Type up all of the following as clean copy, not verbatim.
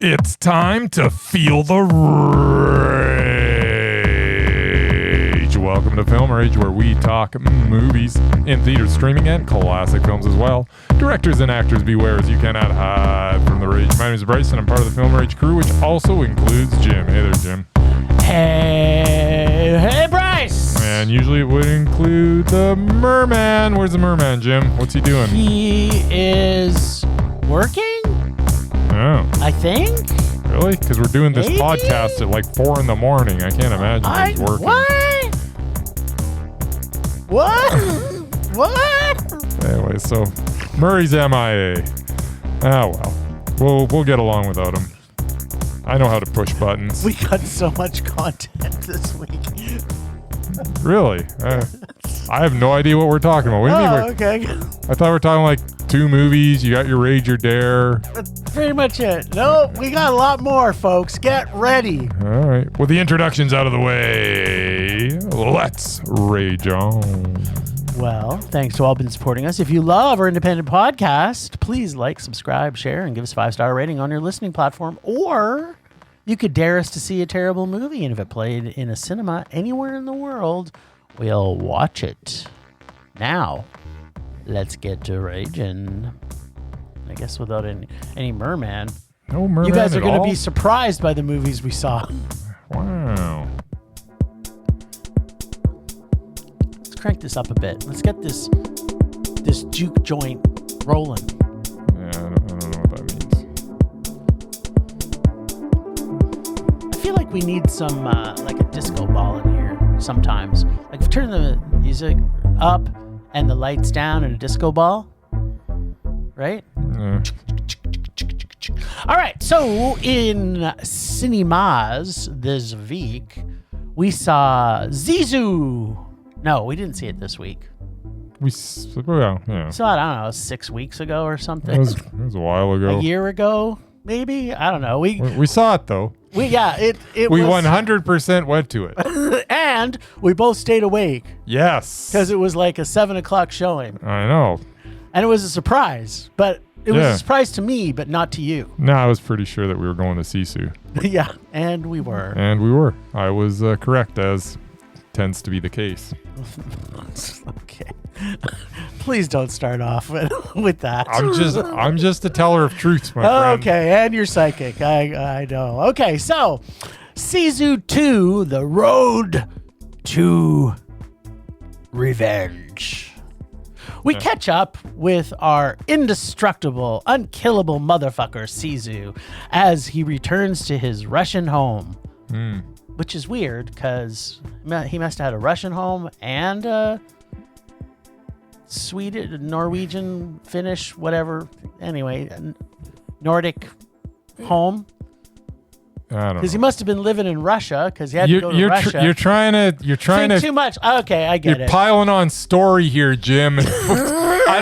It's time to feel the rage. Welcome to Film Rage, where we talk movies in theaters, streaming, and classic films as well. Directors and actors beware, as you cannot hide from the rage. My name is Bryce, and I'm part of the Film Rage crew, which also includes Jim. Hey there, Jim. Hey, Bryce. And usually it would include the merman. Where's the merman, Jim? What's he doing? He is working, Oh, I think. really? Because we're doing this Maybe? podcast at like 4 a.m. I can't imagine he's working. What? Anyway, so Murray's MIA. Ah, well. We'll get along without him. I know how to push buttons. We got so much content this week. Really? I have no idea what we're talking about. What do you mean Okay. I thought we were talking like 2 movies. You got your Rage or Dare. That's pretty much it. No, we got a lot more, folks. Get ready. All right. With the introductions out of the way, let's rage on. Well, thanks to all been supporting us. If you love our independent podcast, please like, subscribe, share, and give us a 5-star rating on your listening platform. Or you could dare us to see a terrible movie, and if it played in a cinema anywhere in the world, we'll watch it. Now, let's get to raging. I guess without any merman. No merman. You guys are at going to all? be surprised by the movies we saw. Wow. Let's crank this up a bit. Let's get this juke joint rolling. Yeah, I don't know what that means. I feel like we need some like a disco ball in here sometimes. Like if you turn the music up and the lights down and a disco ball, right? Yeah. All right, so in cinemas this week, we saw Sisu. No, we didn't see it this week. Well, yeah. Saw it, I don't know, 6 weeks ago or something. It was a while ago. A year ago, maybe? I don't know. We saw it though. We We was 100% went to it. and we both stayed awake Yes. because it was like a 7:00 showing. I know. And it was a surprise, but it was Yeah. a surprise to me, but not to you. No, I was pretty sure that we were going to Sisu. Yeah, and we were. And we were. I was correct, as tends to be the case. Okay. Please don't start off with that. I'm just a teller of truths, my friend. Okay, and you're psychic. I know. Okay, so Sisu 2, The Road to Revenge. We catch up with our indestructible, unkillable motherfucker Sisu as he returns to his Russian home. Which is weird because he must have had a Russian home and a Swedish, Norwegian, Finnish, whatever. Anyway, Nordic home. I don't know. Because he must have been living in Russia because he had to go to Russia. You're trying to too much. Okay, I get You're it. piling on story here, Jim. I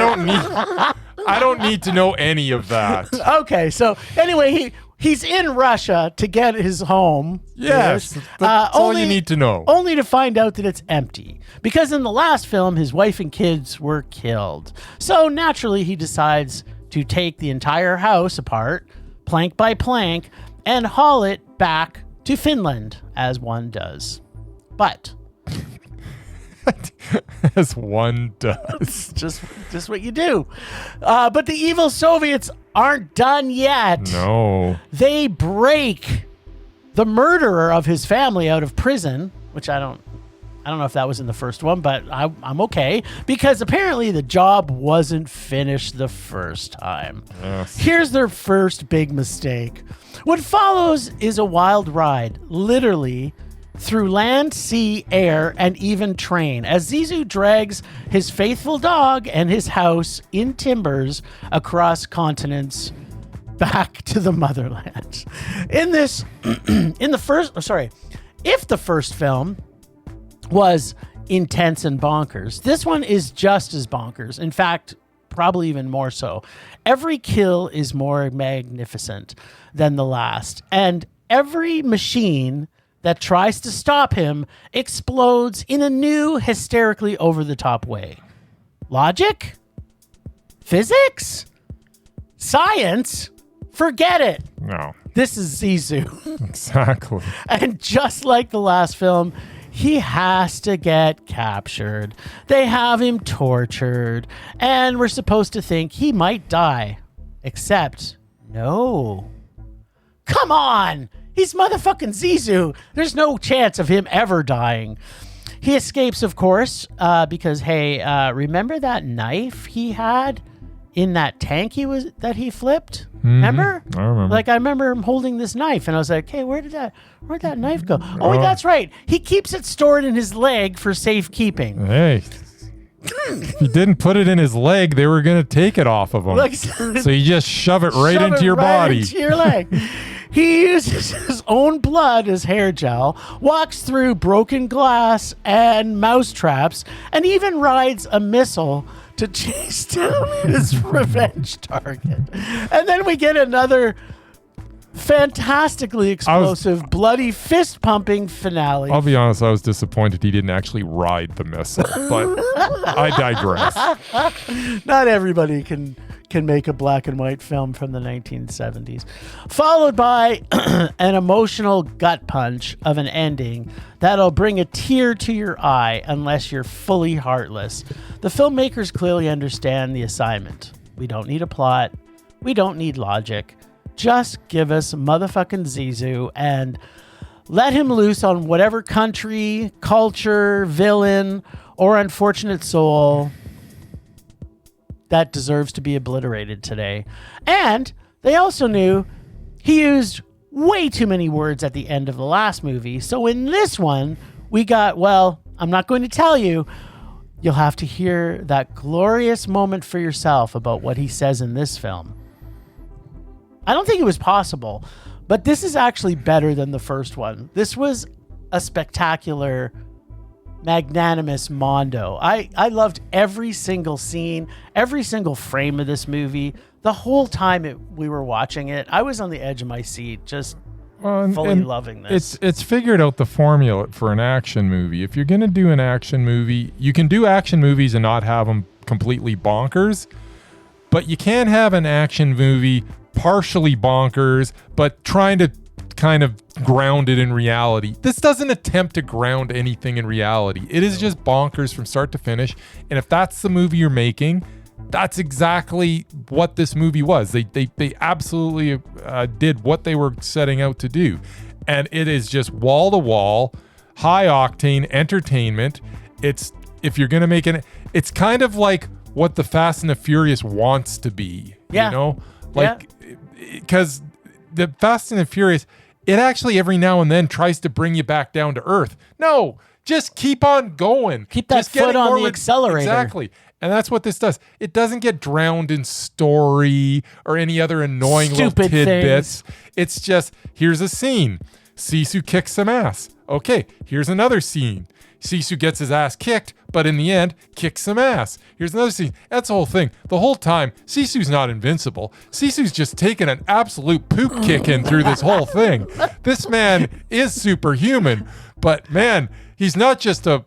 don't need to know any of that. Okay, so anyway, he's in Russia to get his home. Yes, that's all you need to know. Only to find out that it's empty. Because in the last film, his wife and kids were killed. So naturally, he decides to take the entire house apart, plank by plank, and haul it back to Finland, as one does. But As one does. just what you do. But the evil Soviets aren't done yet. No. They break the murderer of his family out of prison, which I don't know if that was in the first one, but I'm okay because apparently the job wasn't finished the first time. Yes. Here's their first big mistake. What follows is a wild ride, literally through land, sea, air, and even train, as Sisu drags his faithful dog and his house in timbers across continents back to the motherland. If the first film was intense and bonkers, this one is just as bonkers. In fact, probably even more so. Every kill is more magnificent than the last, and every machine that tries to stop him explodes in a new, hysterically over-the-top way. Logic? Physics? Science? Forget it. No. This is Sisu. Exactly. And just like the last film, he has to get captured. They have him tortured, and we're supposed to think he might die. Except, no. Come on! He's motherfucking Sisu. There's no chance of him ever dying. He escapes, of course, because, hey, remember that knife he had in that tank that he flipped? Remember? I remember. Like, I remember him holding this knife, and I was like, hey, where'd that knife go? Oh, that's right. He keeps it stored in his leg for safekeeping. Hey. If you didn't put it in his leg, they were going to take it off of him. So you just shove it right into your body. Into your leg. He uses his own blood as hair gel, walks through broken glass and mouse traps, and even rides a missile to chase down his revenge target. And then we get another fantastically explosive, bloody, fist-pumping finale. I'll be honest, I was disappointed he didn't actually ride the missile, but I digress. Not everybody can make a black and white film from the 1970s. Followed by an emotional gut punch of an ending that'll bring a tear to your eye unless you're fully heartless. The filmmakers clearly understand the assignment. We don't need a plot. We don't need logic. Just give us motherfucking Sisu and let him loose on whatever country, culture, villain, or unfortunate soul that deserves to be obliterated today. And they also knew he used way too many words at the end of the last movie. So in this one, we got, well, I'm not going to tell you. You'll have to hear that glorious moment for yourself about what he says in this film. I don't think it was possible, but this is actually better than the first one. This was a spectacular, magnanimous mondo. I loved every single scene, every single frame of this movie. The whole time we were watching it, I was on the edge of my seat, just fully loving this. It's figured out the formula for an action movie. If you're going to do an action movie, you can do action movies and not have them completely bonkers, but you can't have an action movie partially bonkers, but trying to kind of ground it in reality. This doesn't attempt to ground anything in reality. It is just bonkers from start to finish. And if that's the movie you're making, that's exactly what this movie was. They absolutely did what they were setting out to do. And it is just wall to wall, high octane entertainment. It's, if you're going to make it's kind of like what the Fast and the Furious wants to be, you know? Like, because the Fast and the Furious, it actually every now and then tries to bring you back down to earth. No, just keep on going. Keep that foot on the accelerator. Exactly. And that's what this does. It doesn't get drowned in story or any other annoying Stupid little tidbits. things. It's just, here's a scene. Sisu kicks some ass. Okay, here's another scene. Sisu gets his ass kicked, but in the end, kicks some ass. Here's another scene. That's the whole thing. The whole time, Sisu's not invincible. Sisu's just taking an absolute poop kicking through this whole thing. This man is superhuman, but man, he's not just a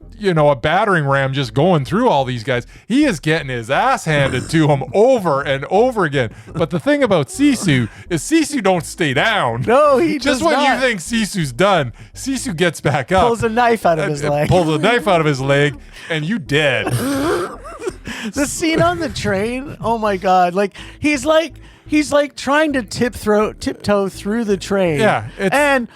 battering ram just going through all these guys. He is getting his ass handed to him over and over again. But the thing about Sisu is Sisu don't stay down. No, he just does when not. you think Sisu's done, Sisu gets back up. Pulls a knife out of his leg. Pulls a knife out of his leg, and you dead. The scene on the train, oh my God. Like, he's like trying to tiptoe through the train. Yeah. And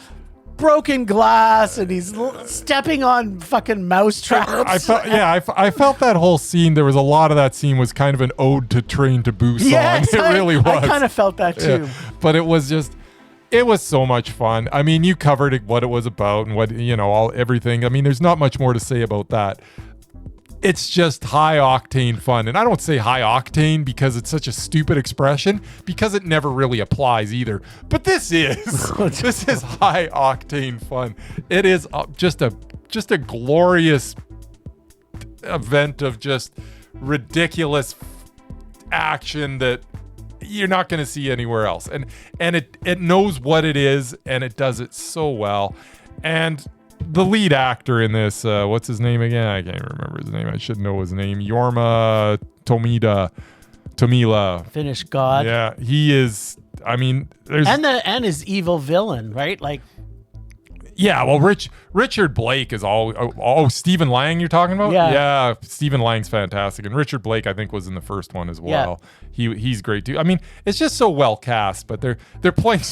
broken glass, and he's stepping on fucking mouse traps. I felt that whole scene. There was a lot of that scene was kind of an ode to Train to Busan. Yes, it really was. I kind of felt that too. Yeah. But it was so much fun. I mean, you covered what it was about and what, everything. I mean, there's not much more to say about that. It's just high octane fun. And I don't say high octane because it's such a stupid expression, because it never really applies either. But this is high octane fun. It is just a glorious event of just ridiculous action that you're not going to see anywhere else. And it knows what it is, and it does it so well. And the lead actor in this, what's his name again? I can't remember his name. I should know his name. Yorma Tomita. Tamila. Finnish god. Yeah, he is. I mean, there's And his evil villain, right? Like, yeah. Well, Richard Blake is all. Oh, Stephen Lang, you're talking about? Yeah. Stephen Lang's fantastic, and Richard Blake, I think, was in the first one as well. He's great too. I mean, it's just so well cast, but they're playing.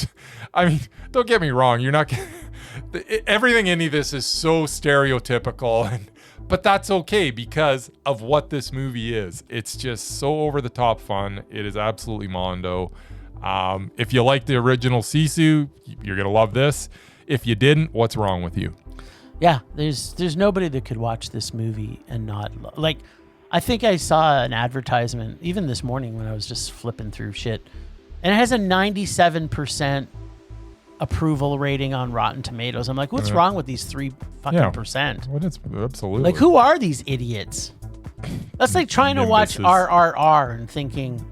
I mean, don't get me wrong. You're not. Everything in this is so stereotypical, but that's okay because of what this movie is. It's just so over the top fun. It is absolutely mondo. If you like the original Sisu, you're gonna love this. If you didn't, what's wrong with you? Yeah, there's nobody that could watch this movie and not like. I think I saw an advertisement even this morning when I was just flipping through shit, and it has a 97% approval rating on Rotten Tomatoes. I'm like, what's wrong with these 3% %? Well, it's absolutely. Like, who are these idiots? That's like trying to watch RRR and thinking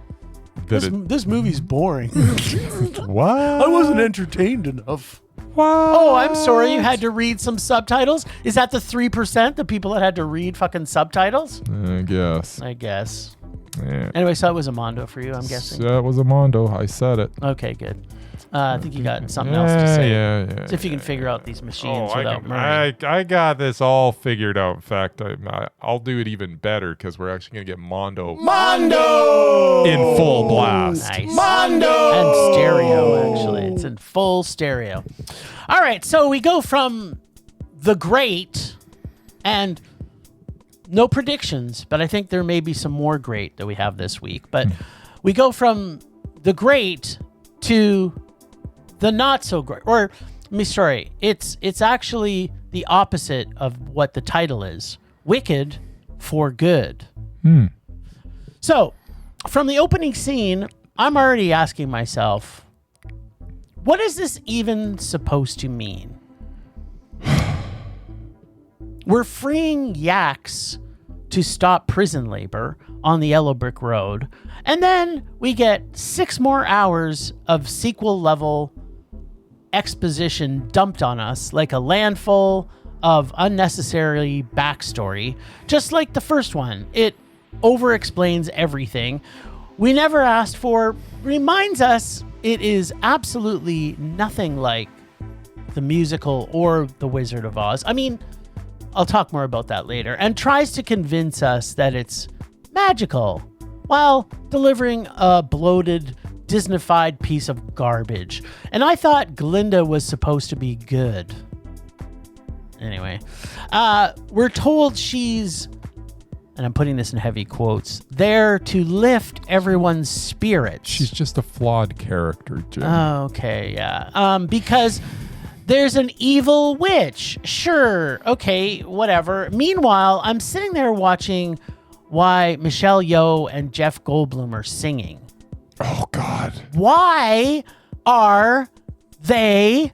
this movie's boring. What? I wasn't entertained enough. What? Oh, I'm sorry. You had to read some subtitles. Is that the 3%? The people that had to read fucking subtitles? I guess. Yeah. Anyway, so it was a mondo for you, I'm guessing. So it was a mondo. I said it. Okay, good. I think you got something else to say. Yeah. See if you can figure out these machines without murdering. I got this all figured out. In fact, I'll do it even better because we're actually going to get Mondo in full blast. Nice. Mondo! And stereo, actually. It's in full stereo. All right, so we go from the great and no predictions, but I think there may be some more great that we have this week. But we go from the great to the not so great, or sorry, it's actually the opposite of what the title is. Wicked for good. So, from the opening scene, I'm already asking myself, what is this even supposed to mean? We're freeing yaks to stop prison labor on the Yellow Brick Road, and then we get 6 more hours of sequel level exposition dumped on us like a landful of unnecessary backstory. Just like the first one, it over-explains everything we never asked for, reminds us it is absolutely nothing like the musical or The Wizard of Oz. I mean, I'll talk more about that later, and tries to convince us that it's magical while delivering a bloated, Disney-fied piece of garbage. And I thought Glinda was supposed to be good. Anyway, we're told she's, and I'm putting this in heavy quotes, there to lift everyone's spirits. She's just a flawed character, Jim. Okay, yeah. Because there's an evil witch. Sure, okay, whatever. Meanwhile, I'm sitting there watching why Michelle Yeoh and Jeff Goldblum are singing. Oh, God. Why are they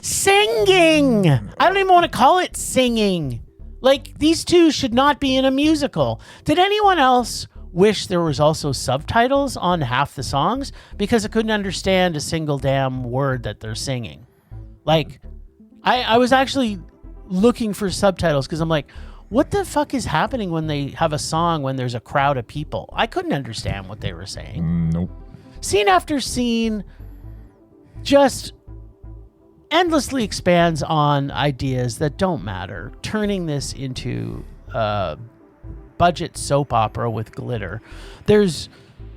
singing? I don't even want to call it singing. Like, these two should not be in a musical. Did anyone else wish there was also subtitles on half the songs? Because I couldn't understand a single damn word that they're singing. Like, I was actually looking for subtitles because I'm like, what the fuck is happening when they have a song when there's a crowd of people? I couldn't understand what they were saying. Nope. Scene after scene just endlessly expands on ideas that don't matter, turning this into a budget soap opera with glitter. There's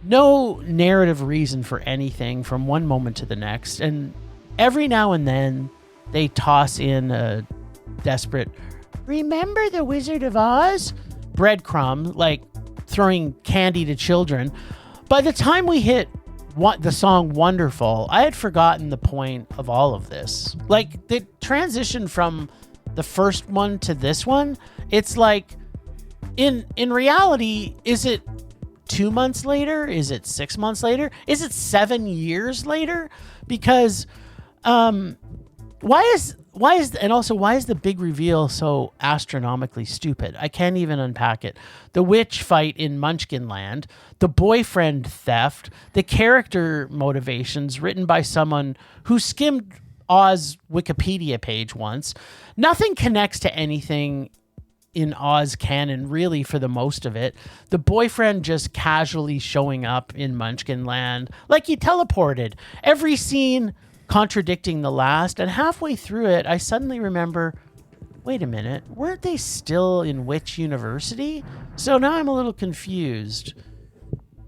no narrative reason for anything from one moment to the next, and every now and then they toss in a desperate "Remember the Wizard of Oz?" breadcrumb, like throwing candy to children. By the time we hit the song Wonderful, I had forgotten the point of all of this. Like, the transition from the first one to this one, it's like, in reality, is it 2 months later? Is it 6 months later? Is it 7 years later? Because why is the big reveal so astronomically stupid? I can't even unpack it. The witch fight in Munchkinland, the boyfriend theft, the character motivations written by someone who skimmed Oz Wikipedia page once. Nothing connects to anything in Oz canon, really, for the most of it. The boyfriend just casually showing up in Munchkin Land, like he teleported. Every scene contradicting the last, and halfway through it, I suddenly remember, wait a minute, weren't they still in Witch University? So now I'm a little confused.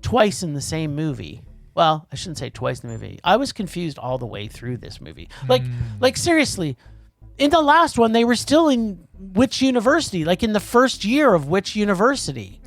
Twice in the same movie. Well, I shouldn't say twice in the movie. I was confused all the way through this movie. Like seriously, in the last one, they were still in Witch University, like in the first year of Witch University.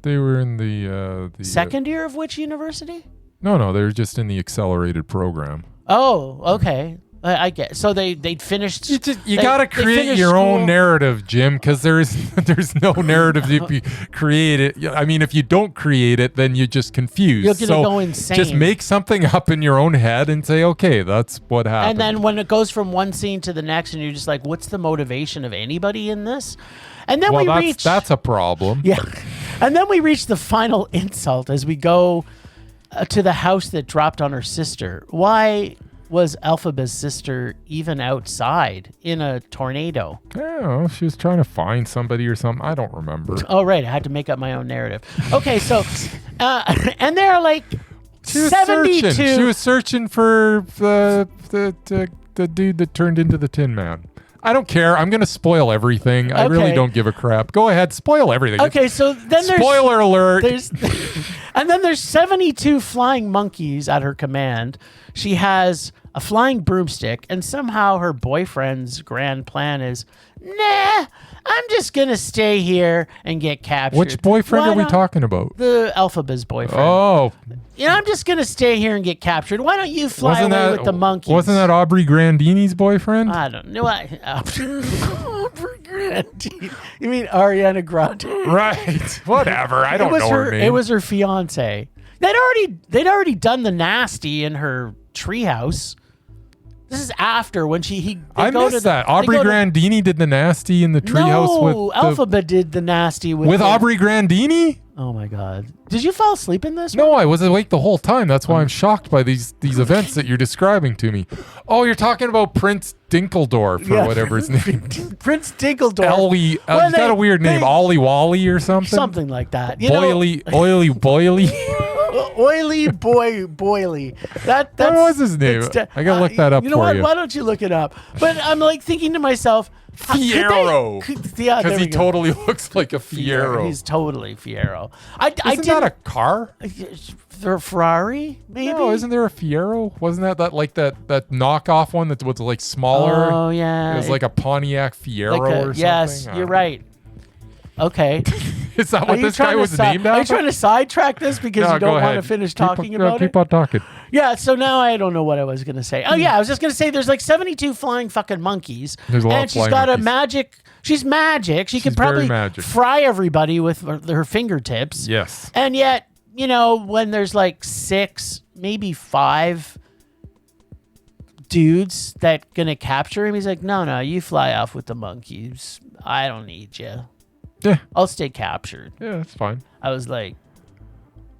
They were in the second year of Witch University? No, they were just in the accelerated program. Oh, okay. I get. So they'd finished. You gotta create your own narrative, Jim, because there's no narrative if you create it. I mean, if you don't create it, then you're just confused. You're gonna go insane. Just make something up in your own head and say, okay, that's what happened. And then when it goes from one scene to the next, and you're just like, what's the motivation of anybody in this? And then that's a problem. Yeah. And then we reach the final insult as we go to the house that dropped on her sister. Why was Elphaba's sister even outside in a tornado? Oh, she was trying to find somebody or something. I don't remember. Oh, right. I had to make up my own narrative. Okay, so, and there are like 72. She was searching for the dude that turned into the Tin Man. I don't care. I'm going to spoil everything. I really don't give a crap. Go ahead. Spoil everything. Okay, so then Spoiler alert. And then there's 72 flying monkeys at her command. She has a flying broomstick, and somehow her boyfriend's grand plan is, nah, I'm just going to stay here and get captured. Which boyfriend are we talking about? The Elphaba's boyfriend. Oh. I'm just going to stay here and get captured. Why don't you fly away with the monkeys? Wasn't that Aubrey Grandini's boyfriend? I don't know. Aubrey Grandini. You mean Ariana Grande? Right. Whatever. I don't know her name. It was her fiance. They'd already done the nasty in her treehouse. This is after when I missed that. Aubrey Grandini did the nasty in the treehouse with Elphaba did the nasty with Aubrey Grandini. Oh my God! Did you fall asleep in this? No, I was awake the whole time. That's why I'm shocked by these events that you're describing to me. Oh, you're talking about Prince Dinkeldorf or whatever his name. Prince Dinkeldorf. He's got a weird name. Ollie Wally or something. Something like that. Oily Boily. Oily Boily. What was his name? I gotta look that up for you. You know what? Why don't you look it up? But I'm like thinking to myself, Fiero. Because he totally looks like a Fiero. He's totally Fiero. Isn't that a car? A Ferrari, maybe? No, isn't there a Fiero? Wasn't that like that knockoff one that was like smaller? Oh, yeah. It was like a Pontiac Fiero or something. Yes, you're right. Okay. Is that what this guy was named after? Are you trying to sidetrack this because you don't want to finish talking about it? Keep on talking. Yeah, so now I don't know what I was going to say. Oh, yeah, I was just going to say there's like 72 flying fucking monkeys. There's a lot and of she's got a magic. She's magic. She can probably fry everybody with her fingertips. Yes. And yet, when there's like 6, maybe 5 dudes that going to capture him, he's like, no, you fly off with the monkeys. I don't need you. Yeah. I'll stay captured. Yeah, that's fine. I was like,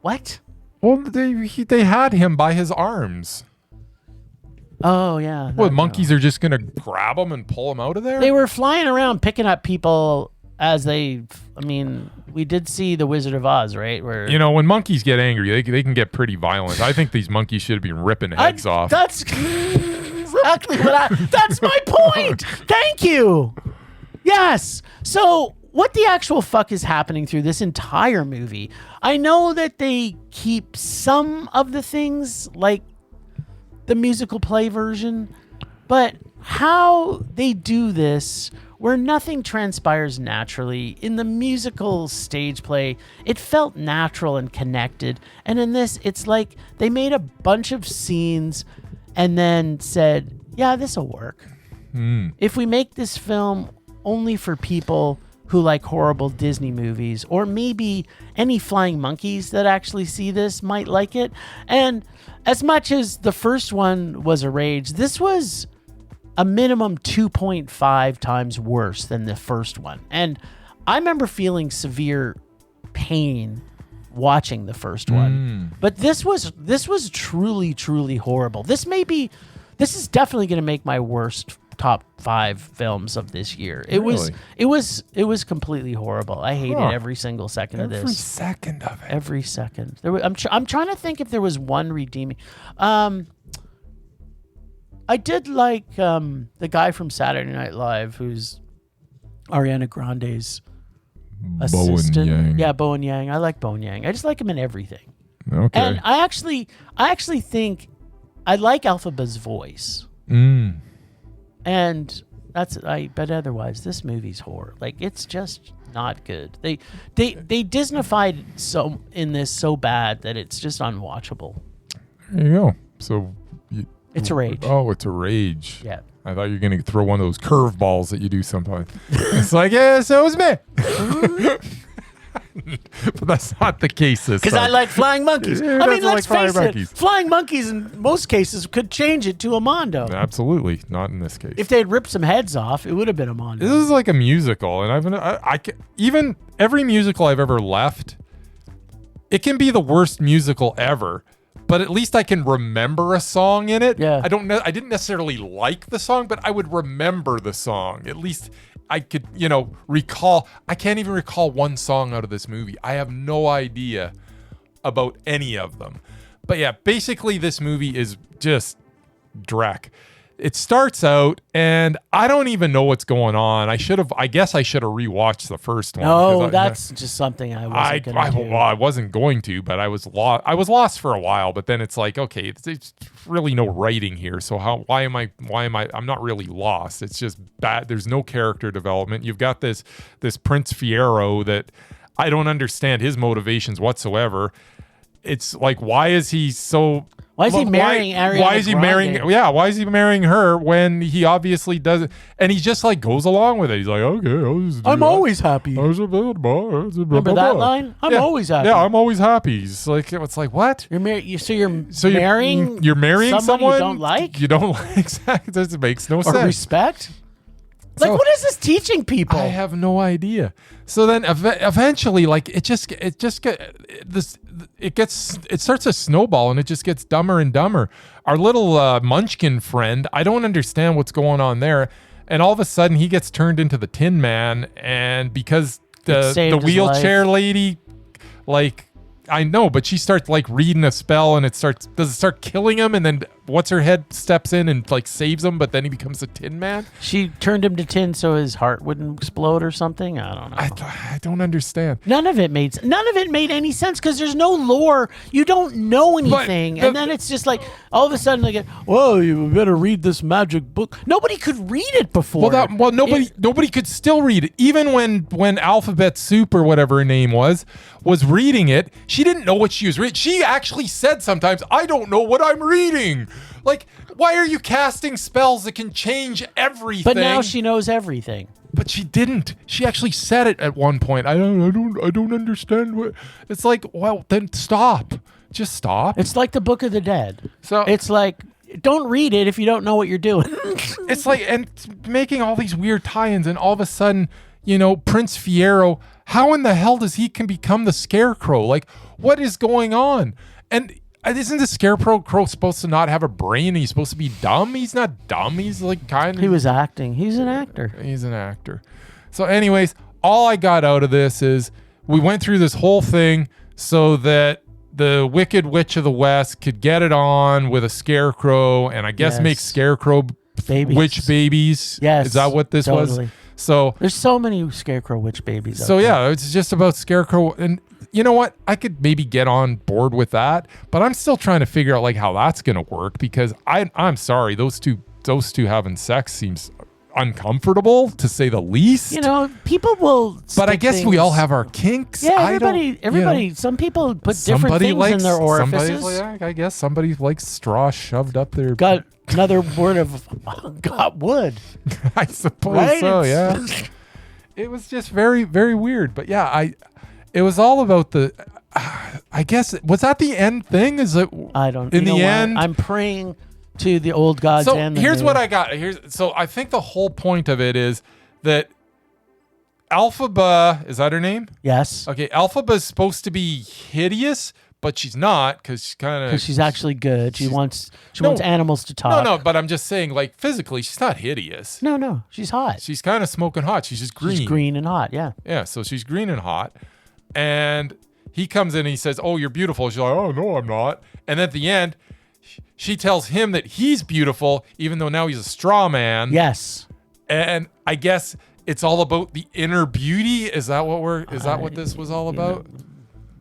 what? Well, they had him by his arms. Oh, yeah. Well, monkeys are just going to grab him and pull him out of there? They were flying around picking up people as we did see The Wizard of Oz, right? Where when monkeys get angry, they can get pretty violent. I think these monkeys should have been ripping heads off. That's exactly that's my point. Thank you. Yes. So what the actual fuck is happening through this entire movie? I know that they keep some of the things like the musical play version, but how they do this where nothing transpires naturally. In the musical stage play, it felt natural and connected. And in this, it's like they made a bunch of scenes and then said, yeah, this will work. If we make this film only for people who like horrible Disney movies, or maybe any flying monkeys that actually see this might like it. And as much as the first one was a rage, this was a minimum 2.5 times worse than the first one. And I remember feeling severe pain watching the first one. But this was truly, truly horrible. This is definitely going to make my worst top 5 films of this year. It Really? was completely horrible. I hated every single second of this. Every second of it. Every second. I'm trying to think if there was one redeeming. I did like the guy from Saturday Night Live who's Ariana Grande's assistant. Yang. Yeah, Bowen Yang. I like Bowen Yang. I just like him in everything. Okay. And I actually think I like Alphaba's voice. And but otherwise this movie's horror. Like, it's just not good. They Disneyfied so bad that it's just unwatchable. There you go. So It's a rage. Oh, it's a rage. Yeah. I thought you were going to throw one of those curveballs that you do sometimes. It's like, yeah, so is me. But that's not the case this time. Because I like flying monkeys. Yeah, I mean, doesn't let's like face flying it. monkeys. Flying monkeys in most cases could change it to a Mondo. Absolutely. Not in this case. If they'd ripped some heads off, it would have been a Mondo. This is like a musical, and even every musical I've ever left, it can be the worst musical ever, but at least I can remember a song in it. Yeah. I didn't necessarily like the song, but I would remember the song. At least I could, recall. I can't even recall one song out of this movie. I have no idea about any of them. But yeah, basically this movie is just dreck. It starts out, and I don't even know what's going on. I guess I should have rewatched the first one. No, that's just something I wasn't going to do. Well, I wasn't going to, but I was lost. I was lost for a while, but then it's like, okay, it's really no writing here. So why am I, I'm not really lost. It's just bad. There's no character development. You've got this Prince Fiero that I don't understand his motivations whatsoever. It's like, why is he so... Why is he marrying Ariana Why is he marrying? Grande? Yeah, why is he marrying her when he obviously doesn't? And he just like goes along with it. He's like, okay, I'm always happy. Remember that line? I'm always happy. Yeah, I'm always happy. It's like what? You're marrying. So you're marrying somebody someone you don't like. You don't like exactly. This makes no Or sense. respect. Like, what is this teaching people? I have no idea. So then eventually, like, it starts a snowball, and it just gets dumber and dumber. Our little Munchkin friend, I don't understand what's going on there. And all of a sudden he gets turned into the Tin Man, and because the wheelchair lady, like, I know, but she starts like reading a spell, and does it start killing him, and then what's her head steps in and like saves him, but then he becomes a Tin Man. She turned him to tin so his heart wouldn't explode or something. I don't know. I don't understand. None of it made any sense because there's no lore. You don't know anything, and then it's just like all of a sudden they get, "Whoa, you better read this magic book." Nobody could read it before. Nobody could still read it. Even when Alphabet Soup or whatever her name was reading it, she didn't know what she was reading. She actually said sometimes, "I don't know what I'm reading." Like, why are you casting spells that can change everything? But now she knows everything. But she didn't. She actually said it at one point. I don't understand what. It's like, well, then stop. Just stop. It's like the Book of the Dead. So it's like, don't read it if you don't know what you're doing. It's like, and making all these weird tie-ins, and all of a sudden, Prince Fiero, how in the hell does he can become the Scarecrow? Like, what is going on? And isn't the Scarecrow supposed to not have a brain? He's supposed to be dumb? He's not dumb. He's like kind of... He was acting. He's an actor. He's an actor. So anyways, all I got out of this is we went through this whole thing so that the Wicked Witch of the West could get it on with a Scarecrow, and I guess make Scarecrow witch babies. Yes. Is that what this was? So there's so many Scarecrow witch babies out so there. Yeah, it's just about Scarecrow, and you know what? I could maybe get on board with that, but I'm still trying to figure out like how that's gonna work, because I'm sorry, those two having sex seems uncomfortable to say the least. People will. But I guess we all have our kinks. Yeah, everybody. Some people put different things in their orifices. I guess somebody likes straw shoved up their. Got another word of got wood. I suppose so. Yeah. It was just very, very weird. But yeah, it was all about the. I guess was that the end thing? Is it? I don't. In the end, I'm praying to the old gods. So and here's what I got. So I think the whole point of it is that Alphaba, is that her name? Yes. Okay, Alphaba is supposed to be hideous, but she's not because she's kind of. Because she's actually good. She wants animals to talk. No, but I'm just saying, like, physically, she's not hideous. No, she's hot. She's kind of smoking hot. She's just green. She's green and hot, yeah. Yeah, so she's green and hot. And he comes in and he says, oh, you're beautiful. She's like, oh, no, I'm not. And at the end, she tells him that he's beautiful, even though now he's a straw man. Yes. And I guess it's all about the inner beauty. Is that what this was all about?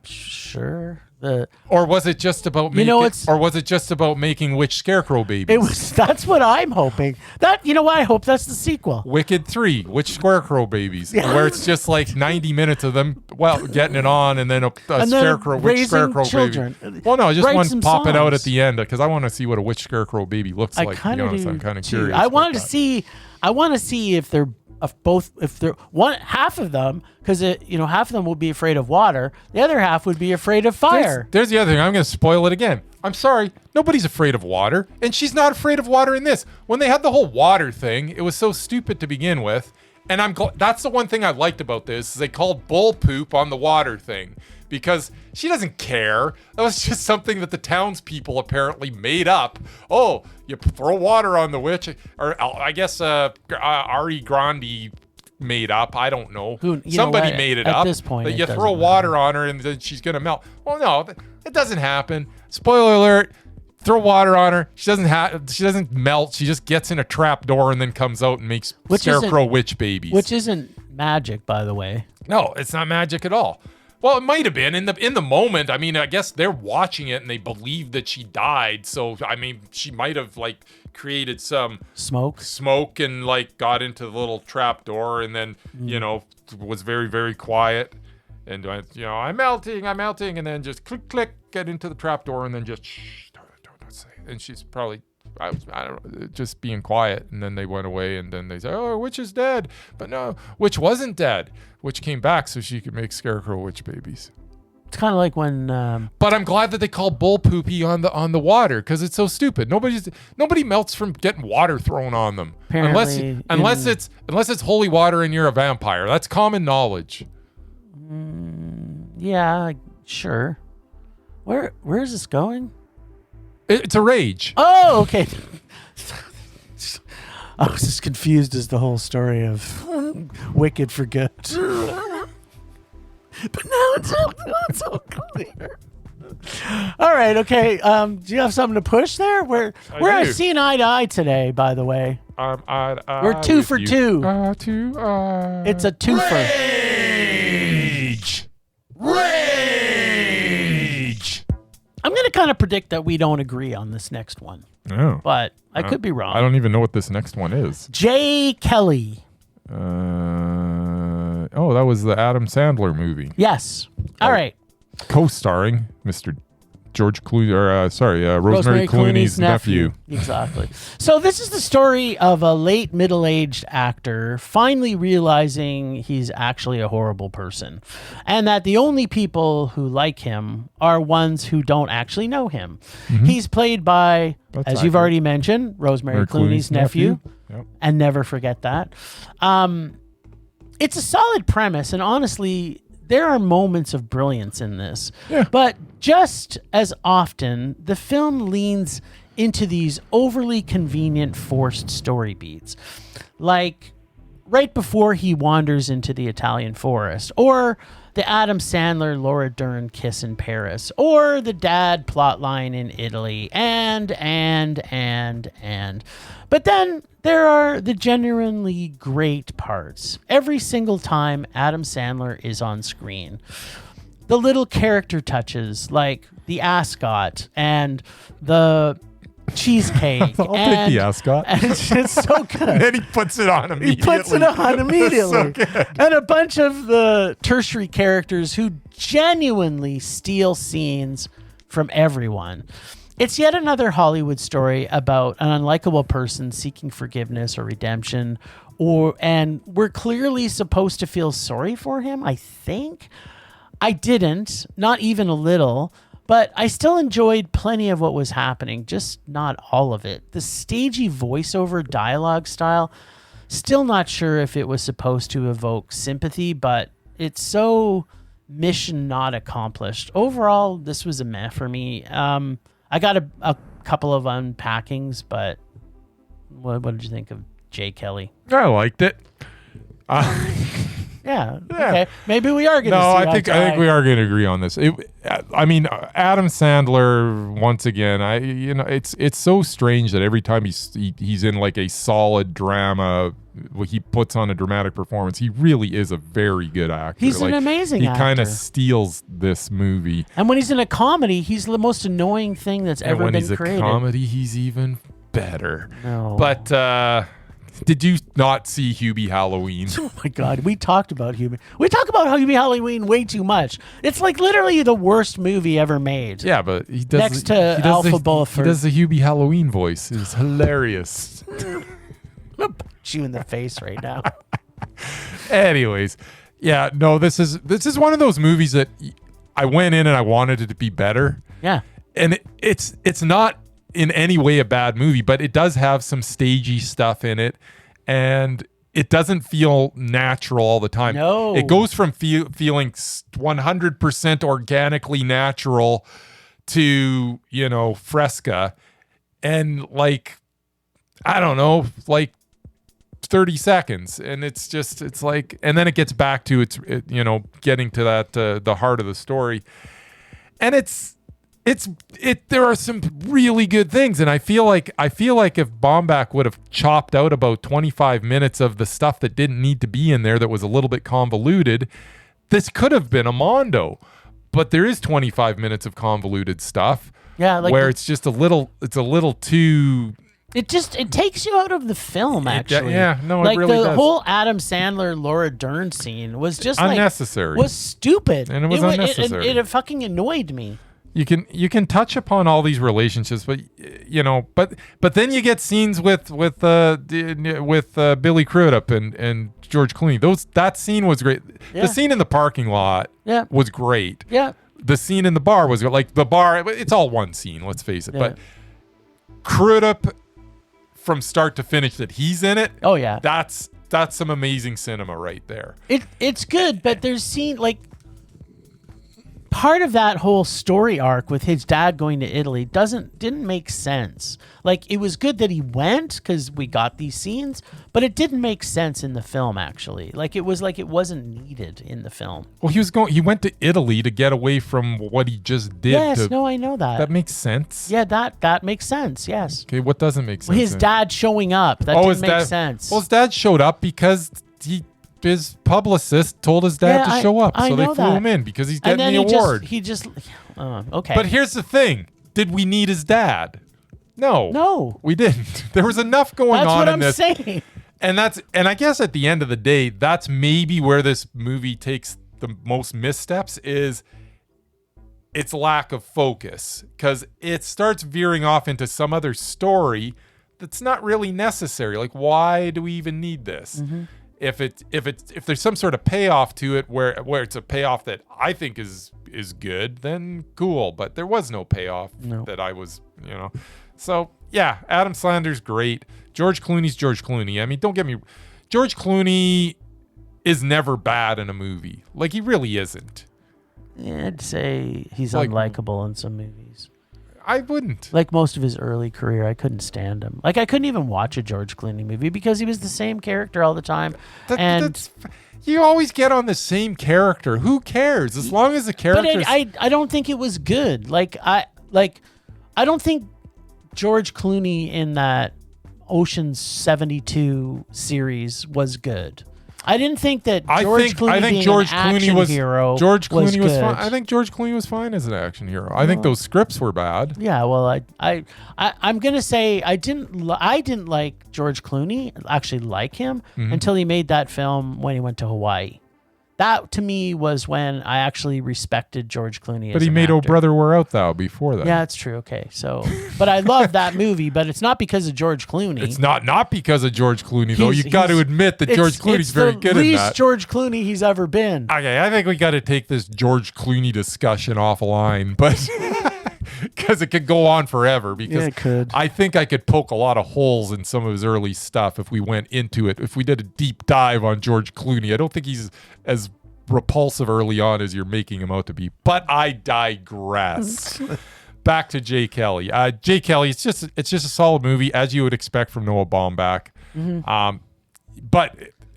Sure. Or was it just about making witch scarecrow babies? That's what I'm hoping. I hope that's the sequel. Wicked 3, witch scarecrow babies, where it's just like 90 minutes of them, getting it on, and then a witch scarecrow children. baby. Well, no, just one popping out at the end because I want to see what a witch scarecrow baby looks like. To be honest, I'm kind of curious. I want to see if they're half of them, because half of them will be afraid of water, the other half would be afraid of fire. There's the other thing. I'm going to spoil it again. I'm sorry, nobody's afraid of water, and she's not afraid of water in this. When they had the whole water thing, it was so stupid to begin with, and that's the one thing I liked about this is they called bull poop on the water thing. Because she doesn't care. That was just something that the townspeople apparently made up. Oh, you throw water on the witch. Or I guess Ari Grande made up. I don't know. Somebody made it up. At this point, that you throw water on her and then she's going to melt. Well, no, it doesn't happen. Spoiler alert. Throw water on her. She doesn't melt. She just gets in a trap door and then comes out and makes scarecrow witch babies. Which isn't magic, by the way. No, it's not magic at all. Well, it might have been in the moment. I mean, I guess they're watching it and they believe that she died. So, I mean, she might have created some smoke and got into the little trap door and then, was very, very quiet. And, I'm melting. And then just click, get into the trap door and then just don't say it. And she's probably, I don't know, just being quiet. And then they went away and then they said, oh, witch is dead. But no, witch wasn't dead. Witch came back so she could make scarecrow witch babies. It's kind of like when. But I'm glad that they call bull poopy on the water because it's so stupid. Nobody melts from getting water thrown on them unless it's holy water and you're a vampire. That's common knowledge. Yeah, sure. Where is this going? It's a rage. Oh, okay. I was as confused as the whole story of Wicked for Good. But now it's all clear. All right, okay. Do you have something to push there? We're seeing eye to eye today, by the way. We're 2 for 2. It's a twofer. Rage! I'm going to kind of predict that we don't agree on this next one. Oh. But I could be wrong. I don't even know what this next one is. J. Kelly. That was the Adam Sandler movie. Yes. All right. Co-starring Mr. George Clooney, Rosemary Clooney's nephew. Exactly. So this is the story of a late middle-aged actor finally realizing he's actually a horrible person, and that the only people who like him are ones who don't actually know him. Mm-hmm. He's played by, you've already mentioned, Rosemary Clooney's nephew. Yep. And never forget that. It's a solid premise, and honestly, there are moments of brilliance in this. Yeah. But just as often, the film leans into these overly convenient, forced story beats. Like right before he wanders into the Italian forest, or the Adam Sandler Laura Dern kiss in Paris, or the dad plotline in Italy, and. But then there are the genuinely great parts. Every single time Adam Sandler is on screen. The little character touches, like the ascot and the cheesecake. I'll take the ascot. It's so good. And then he puts it on immediately. So and a bunch of the tertiary characters who genuinely steal scenes from everyone. It's yet another Hollywood story about an unlikable person seeking forgiveness or redemption, and we're clearly supposed to feel sorry for him, I think. I didn't, not even a little, but I still enjoyed plenty of what was happening, just not all of it. The stagey voiceover dialogue style, still not sure if it was supposed to evoke sympathy, but it's so mission not accomplished. Overall, this was a meh for me. I got a couple of unpackings, but what did you think of Jay Kelly? I liked it. Yeah. Okay. Maybe we are going to. No, I think we are going to agree on this. I mean, Adam Sandler once again. It's so strange that every time he's in like a solid drama, he puts on a dramatic performance. He really is a very good actor. He's an amazing actor. He kind of steals this movie. And when he's in a comedy, he's the most annoying thing that's ever been created. And when he's a comedy, he's even better. No. But did you not see Hubie Halloween? Oh my God, we talked about Hubie. We talk about Hubie Halloween way too much. It's like literally the worst movie ever made. Yeah, but he does next to Alpha Bulford. He does the Hubie Halloween voice. It's hilarious. I'm gonna punch you in the face right now. Anyways, yeah, no, this is one of those movies that I went in and I wanted it to be better. Yeah, and it's not in any way a bad movie, but it does have some stagey stuff in it, and it doesn't feel natural all the time. No. It goes from feeling 100% organically natural to, Fresca, and like, I don't know, like 30 seconds. And it's like, and then it gets back to getting to that, the heart of the story. And there are some really good things, and I feel like if Baumbach would have chopped out about 25 minutes of the stuff that didn't need to be in there, that was a little bit convoluted, this could have been a Mondo. But there is 25 minutes of convoluted stuff, where it's just a little too. It takes you out of the film, actually. It really does. The whole Adam Sandler Laura Dern scene was just unnecessary. Was stupid, and it was unnecessary. It fucking annoyed me. You can touch upon all these relationships, but but then you get scenes with Billy Crudup and George Clooney. That scene was great. Yeah. The scene in the parking lot was great. Yeah. The scene in the bar was like the bar. It's all one scene. Let's face it. Yeah. But Crudup, from start to finish, that he's in it. Oh yeah. That's some amazing cinema right there. It's good, but there's scene like. Part of that whole story arc with his dad going to Italy didn't make sense. Like, it was good that he went because we got these scenes, but it didn't make sense in the film, actually. Like, it wasn't needed in the film. Well, he went to Italy to get away from what he just did. Yes, I know that. That makes sense. Yeah, that makes sense. Yes. Okay, what doesn't make sense? Well, his dad showing up. That didn't make sense. Well, his dad showed up because his publicist told his dad to show up, so they flew him in because he's getting the award. Okay. But here's the thing: did we need his dad? No, we didn't. There was enough going on in this. That's what I'm saying. And I guess at the end of the day, that's maybe where this movie takes the most missteps, is its lack of focus, because it starts veering off into some other story that's not really necessary. Like, why do we even need this? Mm-hmm. If there's some sort of payoff to it where it's a payoff that I think is good, then cool. But there was no payoff that I was, So yeah, Adam Sandler's great. George Clooney's George Clooney. I mean, don't get me. George Clooney is never bad in a movie. Like, he really isn't. Yeah, I'd say he's unlikable in some movies. I wouldn't. Like most of his early career, I couldn't stand him. Like, I couldn't even watch a George Clooney movie because he was the same character all the time. You always get on the same character. Who cares? As long as the character. But I don't think it was good. I don't think George Clooney in that Ocean's 72 series was good. I didn't think that George Clooney was hero. George Clooney was good. fine. I think George Clooney was fine as an action hero. I think those scripts were bad. Yeah, well, I'm gonna say I didn't like George Clooney. Actually, like him until he made that film when he went to Hawaii. That to me was when I actually respected George Clooney. But he made "Oh Brother, Where Art Thou" before that. Yeah, that's true. Okay, so but I love that movie, but it's not because of George Clooney. It's not because of George Clooney though. You got to admit that George Clooney's very good in that. It's the least George Clooney he's ever been. Okay, I think we got to take this George Clooney discussion offline, but because it could go on forever. Because it could. I think I could poke a lot of holes in some of his early stuff if we went into it. If we did a deep dive on George Clooney, I don't think he's as repulsive early on as you're making him out to be. But I digress. Back to Jay Kelly. Jay Kelly, it's just a solid movie, as you would expect from Noah Baumbach. But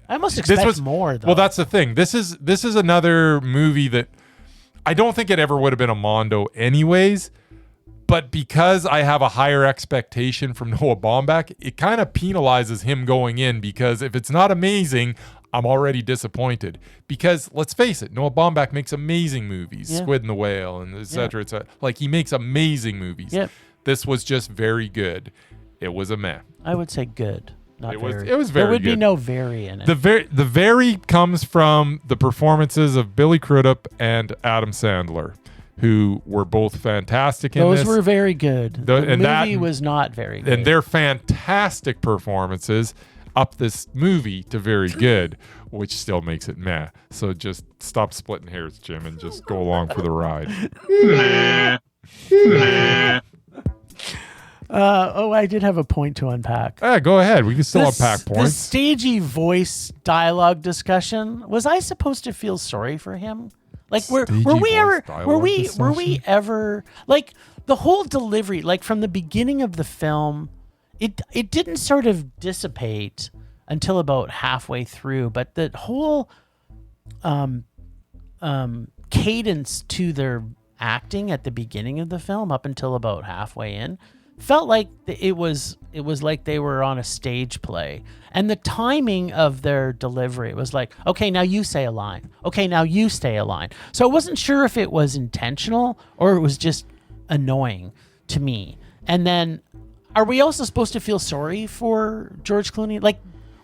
I almost expect more, though. Well, that's the thing. This is another movie that I don't think it ever would have been a Mondo anyways. But because I have a higher expectation from Noah Baumbach, it kind of penalizes him going in, because if it's not amazing, I'm already disappointed. Because let's face it, Noah Baumbach makes amazing movies, Squid and the Whale, and et cetera, et cetera. Like, he makes amazing movies. Yep. This was just very good. It was a meh. I would say good. It was very There would good. be no very in it. The very comes from the performances of Billy Crudup and Adam Sandler, who were both fantastic in this. Those were very good. The movie was not very good. And their fantastic performances up this movie to very good, which still makes it meh. So just stop splitting hairs, Jim, and just go along for the ride. I did have a point to unpack. Go ahead. We can still unpack The points. stagey voice dialogue discussion. Was I supposed to feel sorry for him? Like, were we ever like the whole delivery? Like, from the beginning of the film, it didn't sort of dissipate until about halfway through, but the whole cadence to their acting at the beginning of the film up until about halfway in felt like it was like they were on a stage play. And the timing of their delivery, it was like, okay, now you say a line. Okay, now you say a line. So I wasn't sure if it was intentional or it was just annoying to me. And then, are we also supposed to feel sorry for George Clooney? Like,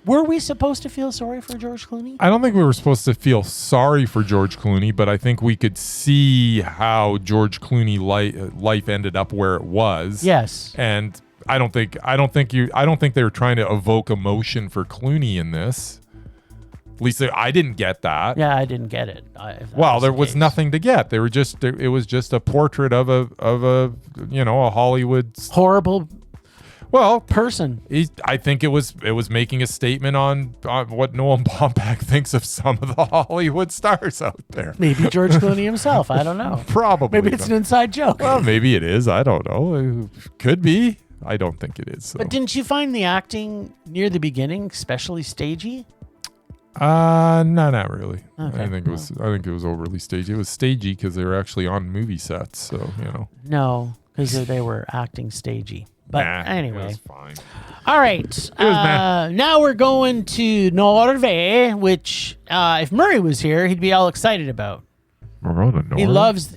were we supposed to feel sorry for George Clooney? I don't think we were supposed to feel sorry for George Clooney, but I think we could see how George Clooney life ended up where it was. Yes. And I don't think they were trying to evoke emotion for Clooney in this. At least I didn't get that. Yeah, I didn't get it. There was nothing to get. They were just it was just a portrait of a Hollywood horrible person. I think it was making a statement on what Noah Baumbach thinks of some of the Hollywood stars out there. Maybe George Clooney himself. I don't know. Probably. Maybe it's an inside joke. Well, maybe it is. I don't know. Could be. I don't think it is. So. But didn't you find the acting near the beginning especially stagey? No, not really. Okay. I think it was overly stagey. It was stagey because they were actually on movie sets. So No, because they were acting stagey. But anyway, it was fine. All right. Now we're going to Norway, which if Murray was here, he'd be all excited about. He loves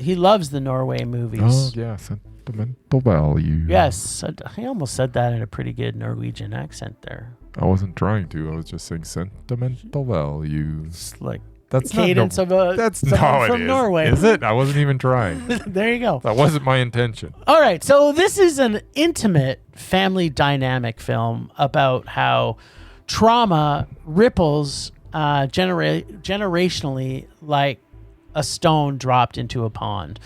the Norway movies. Oh yeah, Sentimental Value. Yes, I almost said that in a pretty good Norwegian accent there. I wasn't trying to. I was just saying Sentimental Value. It's like that's the cadence of a someone from Norway. Is it? I wasn't even trying. There you go. That wasn't my intention. All right. So this is an intimate family dynamic film about how trauma ripples generationally like a stone dropped into a pond.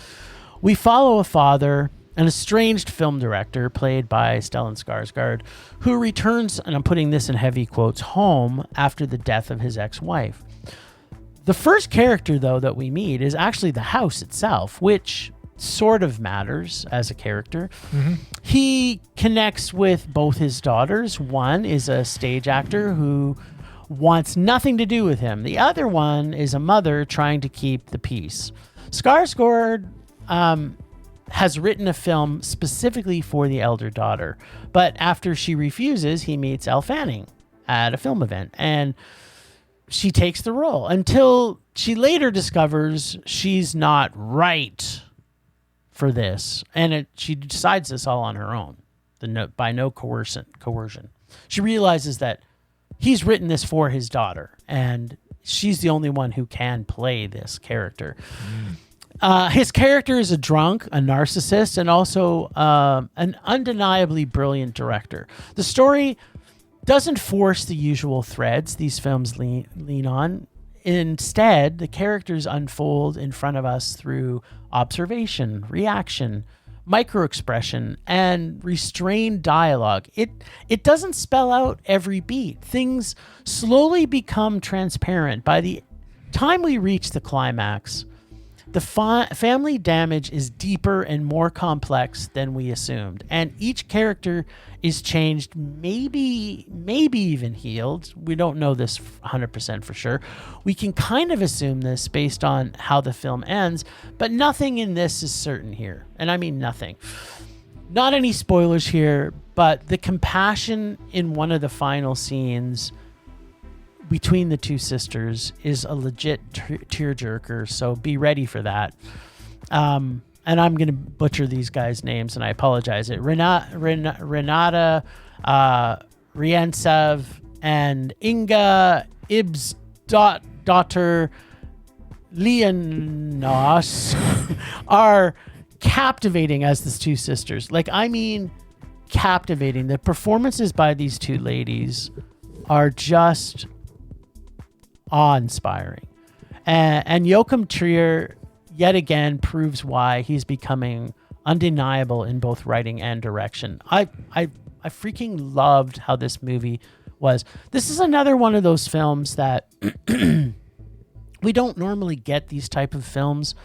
We follow a father, an estranged film director played by Stellan Skarsgård, who returns, and I'm putting this in heavy quotes, home after the death of his ex-wife. The first character, though, that we meet is actually the house itself, which sort of matters as a character. Mm-hmm. He connects with both his daughters. One is a stage actor who wants nothing to do with him. The other one is a mother trying to keep the peace. Skarsgård has written a film specifically for the elder daughter, but after she refuses, he meets Elle Fanning at a film event, and she takes the role until she later discovers she's not right for this, and she decides this all on her own, by no coercion. She realizes that he's written this for his daughter, and she's the only one who can play this character. His character is a drunk, a narcissist, and also an undeniably brilliant director. The story doesn't force the usual threads these films lean on. Instead, the characters unfold in front of us through observation, reaction, microexpression, and restrained dialogue. It doesn't spell out every beat. Things slowly become transparent by the time we reach the climax, the family damage is deeper and more complex than we assumed, and each character is changed, maybe even healed. We don't know this 100% for sure. We can kind of assume this based on how the film ends, but nothing in this is certain here, and I mean nothing. Not any spoilers here, but the compassion in one of the final scenes between the two sisters is a legit tearjerker, so be ready for that. And I'm going to butcher these guys' names, and I apologize. Renata Rientsev and Inga Ibs daughter Leonos are captivating as the two sisters. Like, I mean, captivating. The performances by these two ladies are just awe-inspiring. And Joachim Trier yet again proves why he's becoming undeniable in both writing and direction. I freaking loved how this movie was. This is another one of those films that we don't normally get these type of films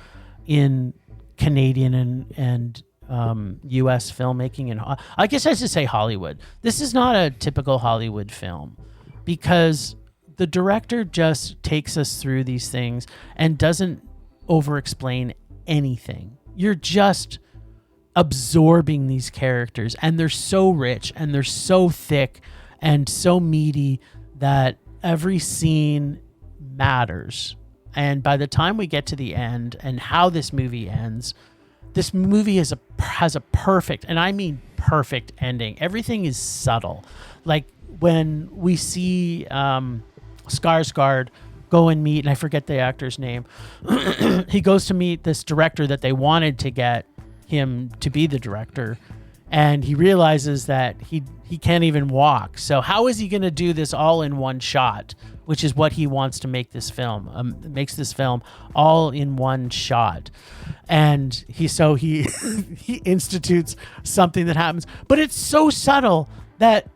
in Canadian and U.S. filmmaking, and I guess I should say Hollywood. This is not a typical Hollywood film because the director just takes us through these things and doesn't over-explain anything. You're just absorbing these characters, and they're so rich and they're so thick and so meaty that every scene matters. And by the time we get to the end and how this movie ends, this movie has a perfect, and I mean perfect ending. Everything is subtle. Like when we see Skarsgård go and meet, and I forget the actor's name. He goes to meet this director that they wanted to get him to be the director, and he realizes that he can't even walk. So how is he going to do this all in one shot, which is what he wants to make this film. Makes this film all in one shot. And he he institutes something that happens, but it's so subtle that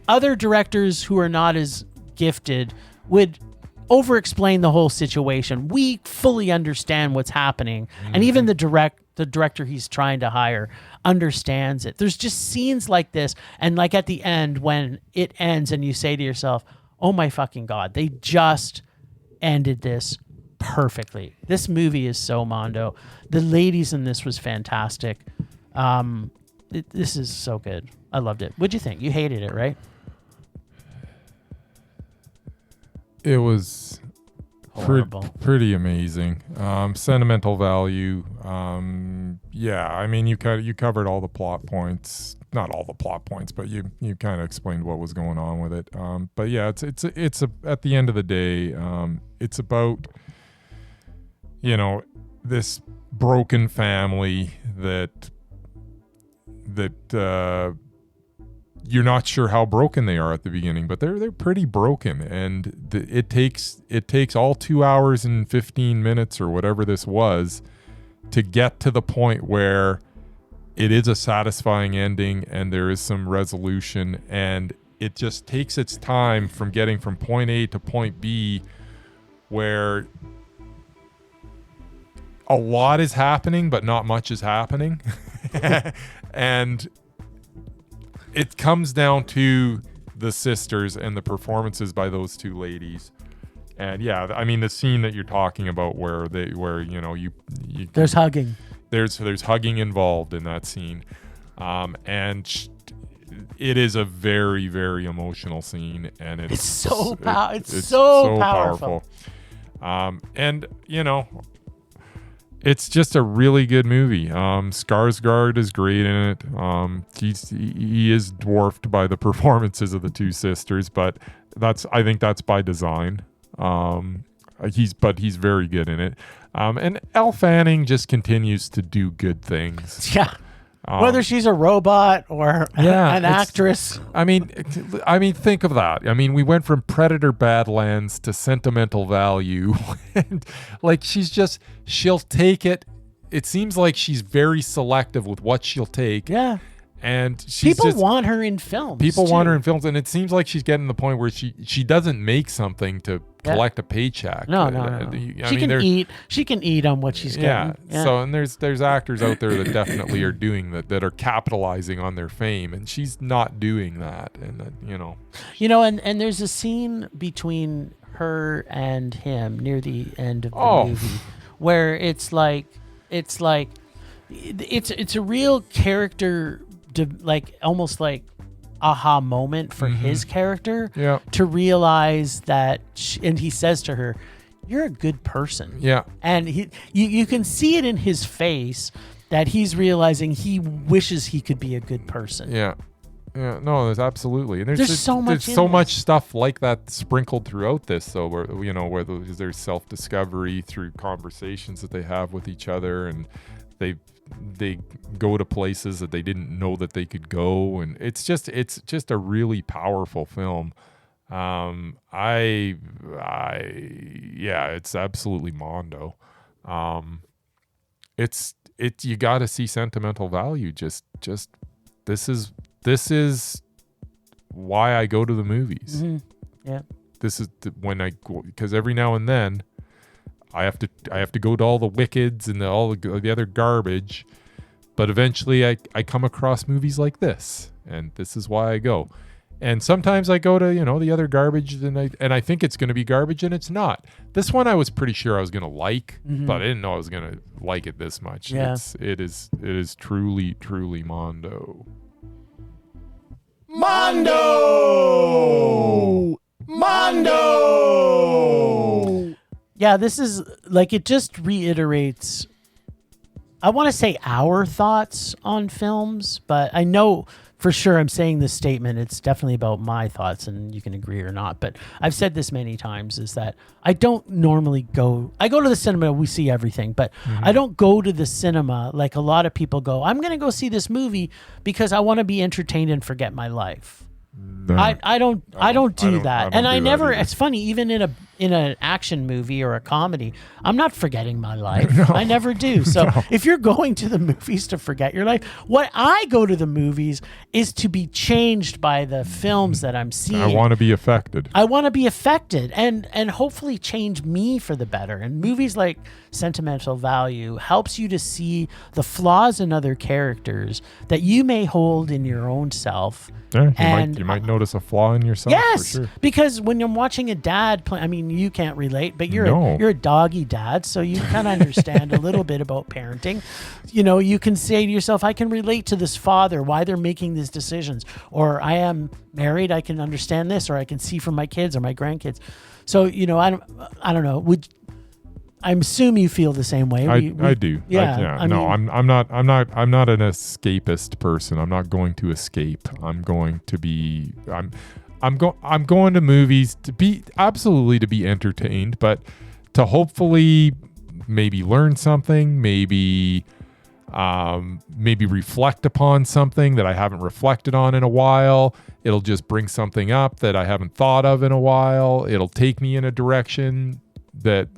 other directors who are not as gifted would over-explain the whole situation. We fully understand what's happening, and even the director he's trying to hire understands it. There's just scenes like this, and like at the end when it ends and you say to yourself, oh my fucking God, they just ended this perfectly. This movie is so mondo. The ladies in this was fantastic. This is so good. I loved it. What'd you think? You hated it, right? It was pretty amazing. Sentimental Value. Yeah, I mean, you covered all the plot points. Not all the plot points, but you kind of explained what was going on with it. But yeah, it's at the end of the day, it's about, this broken family that you're not sure how broken they are at the beginning, but they're pretty broken, and it takes all 2 hours and 15 minutes or whatever this was to get to the point where it is a satisfying ending and there is some resolution, and it just takes its time from getting from point A to point B, where a lot is happening but not much is happening. And it comes down to the sisters and the performances by those two ladies. And yeah, I mean, the scene that you're talking about where there's hugging. There's hugging involved in that scene. And it is a very, very emotional scene, and it's so powerful. And it's just a really good movie. Skarsgård is great in it. He is dwarfed by the performances of the two sisters, but I think that's by design. He's very good in it. And Elle Fanning just continues to do good things. Yeah. Whether she's a robot or an actress. I mean, think of that. I mean, we went from Predator Badlands to Sentimental Value. And like, she'll take it. It seems like she's very selective with what she'll take. Yeah. And she's people want her in films. People too. want her in films, and it seems like she's getting to the point where she doesn't make something to collect a paycheck. No. She can eat on what she's getting. Yeah. So and there's actors out there that definitely are doing that are capitalizing on their fame, and she's not doing that. And and there's a scene between her and him near the end of the movie where it's a real character. Almost like aha moment for his character to realize that and he says to her, you're a good person. And you can see it in his face that he's realizing he wishes he could be a good person. No, there's absolutely, and there's so much stuff like that sprinkled throughout this. So where there's self-discovery through conversations that they have with each other, and they go to places that they didn't know that they could go, and it's just a really powerful film. It's absolutely Mondo. You got to see Sentimental Value. Just this is why I go to the movies. This is because every now and then I have to go to all the Wickeds and all the other garbage, but eventually I come across movies like this, and this is why I go. And sometimes I go to the other garbage, and I think it's going to be garbage, and it's not. This one I was pretty sure I was going to like, but I didn't know I was going to like it this much. Yeah. It is truly Mondo. Mondo. Yeah, this is it just reiterates, I want to say our thoughts on films, but I know for sure I'm saying this statement. It's definitely about my thoughts, and you can agree or not. But I've said this many times, is that I don't normally go. I go to the cinema, we see everything, but I don't go to the cinema like a lot of people go. I'm going to go see this movie because I want to be entertained and forget my life. No, I don't do that. And I never, either. it's funny, even in an action movie or a comedy, I'm not forgetting my life. No. I never do. So if you're going to the movies to forget your life, what I go to the movies is to be changed by the films that I'm seeing. I want to be affected. And hopefully change me for the better. And movies like Sentimental Value helps you to see the flaws in other characters that you may hold in your own self. Yeah, you might notice a flaw in yourself. Yes, for sure. Because when you're watching a dad play, I mean, you can't relate, but you're a doggy dad, so you kind of understand a little bit about parenting. You can say to yourself, I can relate to this father, why they're making these decisions. Or I am married, I can understand this, or I can see from my kids or my grandkids. So, I don't know. I assume you feel the same way. I do. Yeah. I'm not an escapist person. I'm not going to escape. I'm going to be. I'm going to movies to be entertained, but to hopefully maybe learn something, maybe reflect upon something that I haven't reflected on in a while. It'll just bring something up that I haven't thought of in a while. It'll take me in a direction that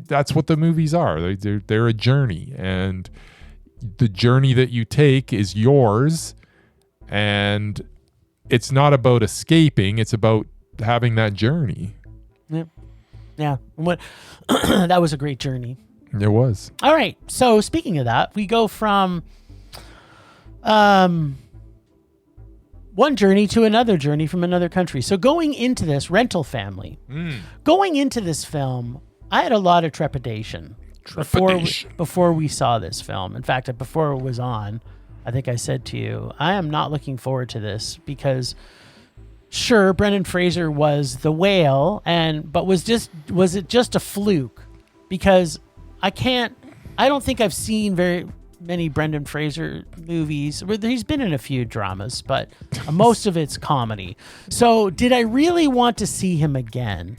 that's what the movies are. They're a journey, and the journey that you take is yours, and it's not about escaping, it's about having that journey. Yeah. What that was a great journey. It was. All right, so speaking of that, we go from one journey to another journey from another country. So going into this rental family, going into this film, I had a lot of trepidation. Before we saw this film. In fact, before it was on, I think I said to you, I am not looking forward to this because sure, Brendan Fraser was the whale, but was it just a fluke? Because I don't think I've seen very many Brendan Fraser movies. He's been in a few dramas, but most of it's comedy. So did I really want to see him again?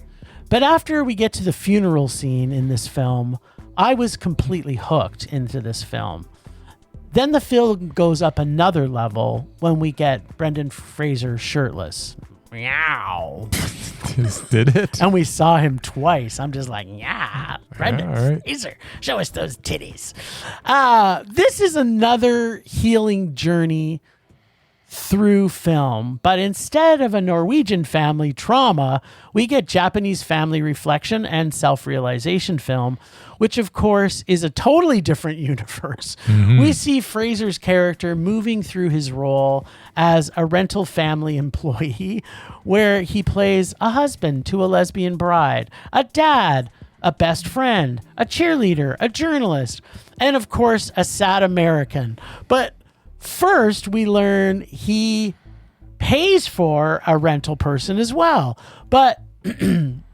But after we get to the funeral scene in this film, I was completely hooked into this film. Then the film goes up another level when we get Brendan Fraser shirtless. Meow. Did it? And we saw him twice. I'm just like, yeah, Brendan all right. Fraser, show us those titties. This is another healing journey through film, but instead of a Norwegian family trauma, we get Japanese family reflection and self-realization film, which of course is a totally different universe. We see Fraser's character moving through his role as a rental family employee, where he plays a husband to a lesbian bride, a dad, a best friend, a cheerleader, a journalist, and of course a sad American. But first, we learn he pays for a rental person as well, but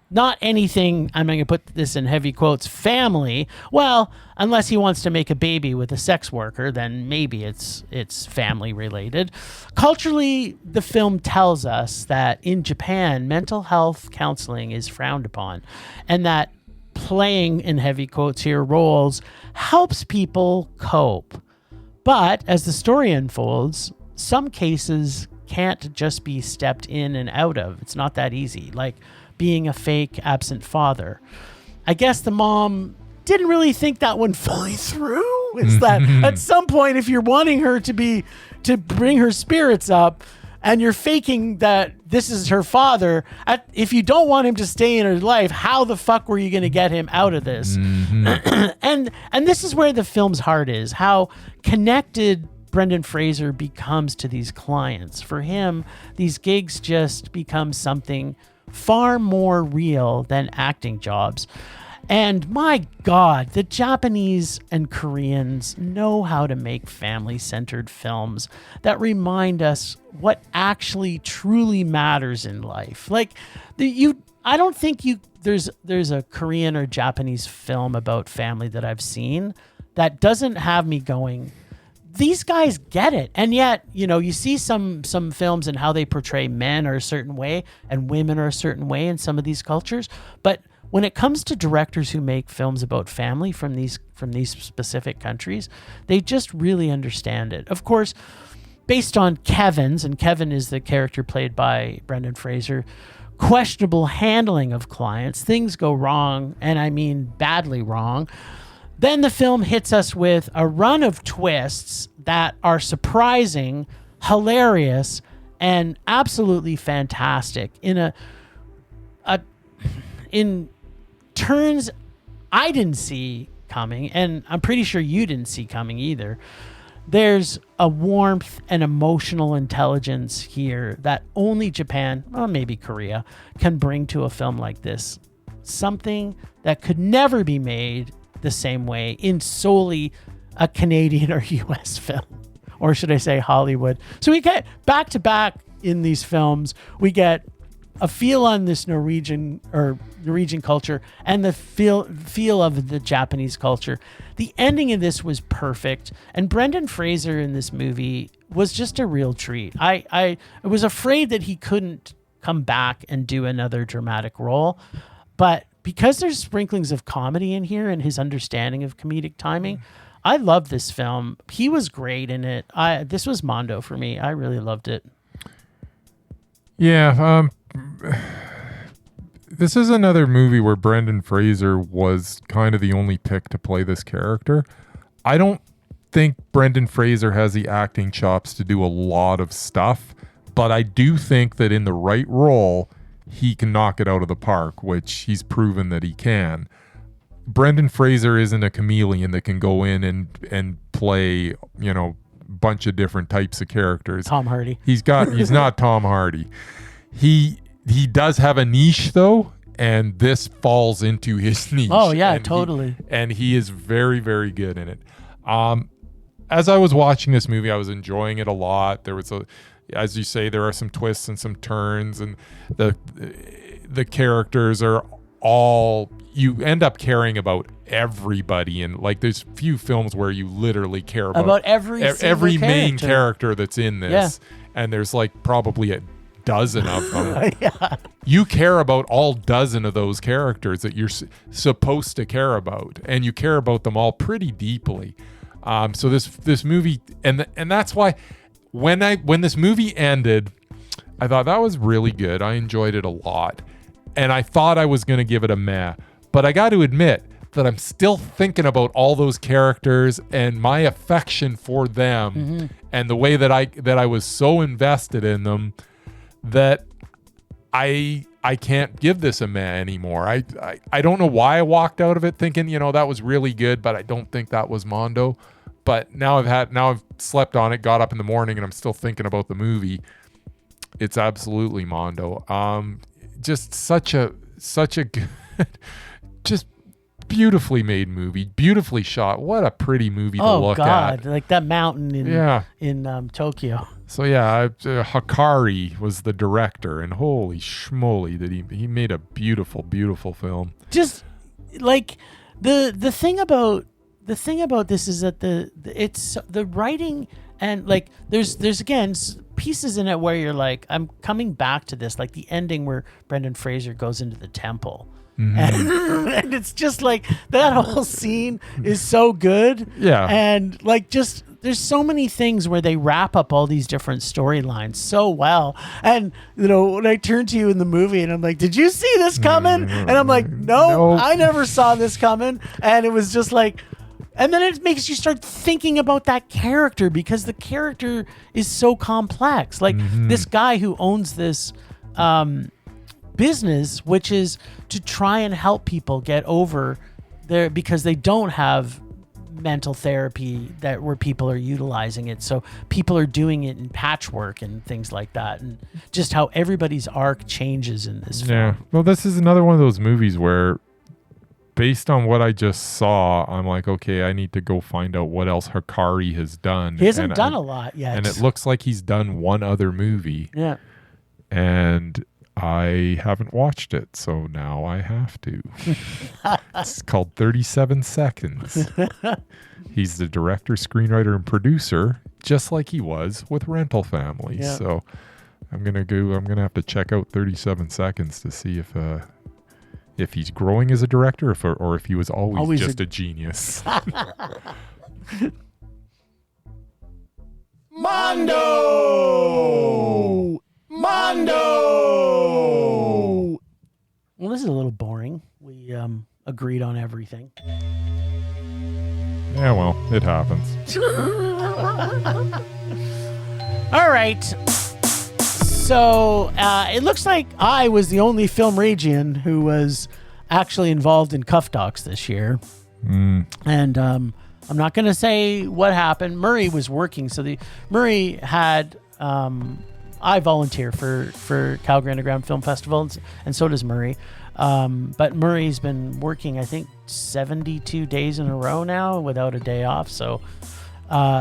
not anything, I'm going to put this in heavy quotes, family. Well, unless he wants to make a baby with a sex worker, then maybe it's family related. Culturally, the film tells us that in Japan, mental health counseling is frowned upon, and that playing, in heavy quotes here, roles helps people cope. But as the story unfolds, some cases can't just be stepped in and out of. It's not that easy, like being a fake absent father. I guess the mom didn't really think that one fully through. Is that at some point, if you're wanting her to bring her spirits up, and you're faking that this is her father, if you don't want him to stay in her life, how the fuck were you going to get him out of this? And this is where the film's heart is, how connected Brendan Fraser becomes to these clients. For him, these gigs just become something far more real than acting jobs. And my God, the Japanese and Koreans know how to make family-centered films that remind us what actually truly matters in life. Like, I don't think there's a Korean or Japanese film about family that I've seen that doesn't have me going, these guys get it. And yet, you see some films and how they portray men are a certain way and women are a certain way in some of these cultures. But when it comes to directors who make films about family from these specific countries, they just really understand it. Of course, based on Kevin's, and Kevin is the character played by Brendan Fraser, questionable handling of clients, things go wrong, and I mean badly wrong. Then the film hits us with a run of twists that are surprising, hilarious, and absolutely fantastic in turns I didn't see coming, and I'm pretty sure you didn't see coming either. There's a warmth and emotional intelligence here that only Japan, or maybe Korea, can bring to a film like this. Something that could never be made the same way in solely a Canadian or US film. Or should I say Hollywood. So we get back to back in these films, we get a feel on this Norwegian culture and the feel of the Japanese culture. The ending of this was perfect, and Brendan Fraser in this movie was just a real treat. I was afraid that he couldn't come back and do another dramatic role, but because there's sprinklings of comedy in here and his understanding of comedic timing, I love this film. He was great in it. This was Mondo for me. I really loved it. Yeah, this is another movie where Brendan Fraser was kind of the only pick to play this character. I don't think Brendan Fraser has the acting chops to do a lot of stuff, but I do think that in the right role, he can knock it out of the park, which he's proven that he can. Brendan Fraser isn't a chameleon that can go in and play, bunch of different types of characters. Tom Hardy. He's not Tom Hardy. He does have a niche though, and this falls into his niche. Oh yeah, totally. And he is very, very good in it. As I was watching this movie, I was enjoying it a lot. There was as you say, there are some twists and some turns, and the characters are all, you end up caring about everybody, and like there's few films where you literally care about every main character that's in this, and there's like probably a dozen of them. Yeah. You care about all dozen of those characters that you're supposed to care about, and you care about them all pretty deeply. So this movie, and that's why when this movie ended, I thought that was really good. I enjoyed it a lot. and I thought I was going to give it a meh, but I got to admit that I'm still thinking about all those characters and my affection for them and the way that I was so invested in them that I can't give this a meh anymore. I don't know why I walked out of it thinking, that was really good, but I don't think that was Mondo. But now I've slept on it, got up in the morning, and I'm still thinking about the movie. It's absolutely Mondo. Just such a good, just beautifully made movie, beautifully shot. What a pretty movie to look at. Like that mountain in Tokyo. So Hakari was the director, and holy schmoly, that he made a beautiful, beautiful film. Just like the thing about this is that it's the writing, and like there's again pieces in it where you're like, I'm coming back to this, like the ending where Brendan Fraser goes into the temple. And it's just like that whole scene is so good. Yeah. And like just there's so many things where they wrap up all these different storylines so well. And when I turn to you in the movie and I'm like, did you see this coming? And I'm like, no, I never saw this coming. And it was just like, and then it makes you start thinking about that character because the character is so complex. Like this guy who owns this business, which is to try and help people get over there because they don't have mental therapy where people are utilizing it. So people are doing it in patchwork and things like that, and just how everybody's arc changes in this film. Yeah. Well, this is another one of those movies where, based on what I just saw, I'm like, okay, I need to go find out what else Hakari has done. He hasn't done a lot yet. And it looks like he's done one other movie. Yeah. And I haven't watched it, so now I have to. It's called 37 Seconds. He's the director, screenwriter, and producer, just like he was with Rental Families. Yeah. So I'm gonna have to check out 37 Seconds to see if he's growing as a director, or if he was always just a genius. Mondo! Well, this is a little boring. We agreed on everything. Yeah, well, it happens. All right. So it looks like I was the only film Ragian who was actually involved in Cuff Docs this year. And I'm not going to say what happened. Murray was working. So Murray had... I volunteer for Calgary Underground Film Festival, and so does Murray. But Murray's been working, I think, 72 days in a row now without a day off. So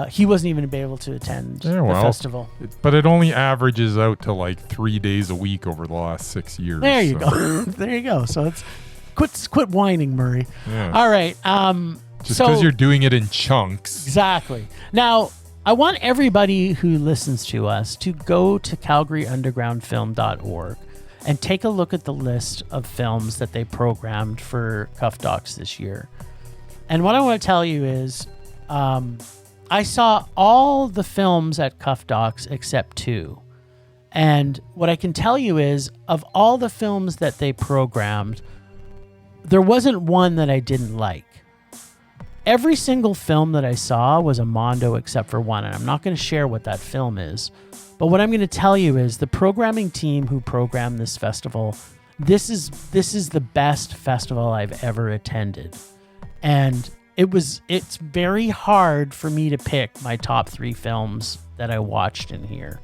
he wasn't even able to attend the festival. But it only averages out to like 3 days a week over the last 6 years. There you go. There you go. So it's quit whining, Murray. Yeah. All right. Just because you're doing it in chunks. Exactly. Now, I want everybody who listens to us to go to calgaryundergroundfilm.org and take a look at the list of films that they programmed for Cuff Docs this year. And what I want to tell you is I saw all the films at Cuff Docs except 2. And what I can tell you is, of all the films that they programmed, there wasn't one that I didn't like. Every single film that I saw was a Mondo except for one, and I'm not going to share what that film is. But what I'm going to tell you is the programming team who programmed this festival, this is the best festival I've ever attended. And it's very hard for me to pick my top 3 films that I watched in here,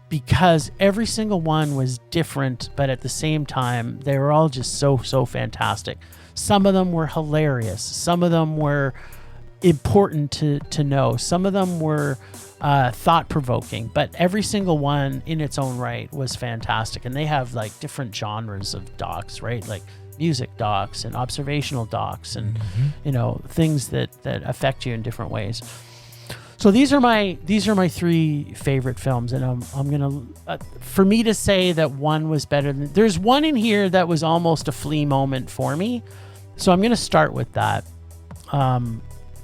because every single one was different, but at the same time, they were all just so fantastic. Some of them were hilarious. Some of them were important to know. Some of them were thought-provoking, but every single one in its own right was fantastic. And they have like different genres of docs, right? Like music docs and observational docs and, things that affect you in different ways. So these are my 3 favorite films, and I'm gonna for me to say that one was better than, there's one in here that was almost a Flea moment for me, so I'm gonna start with that,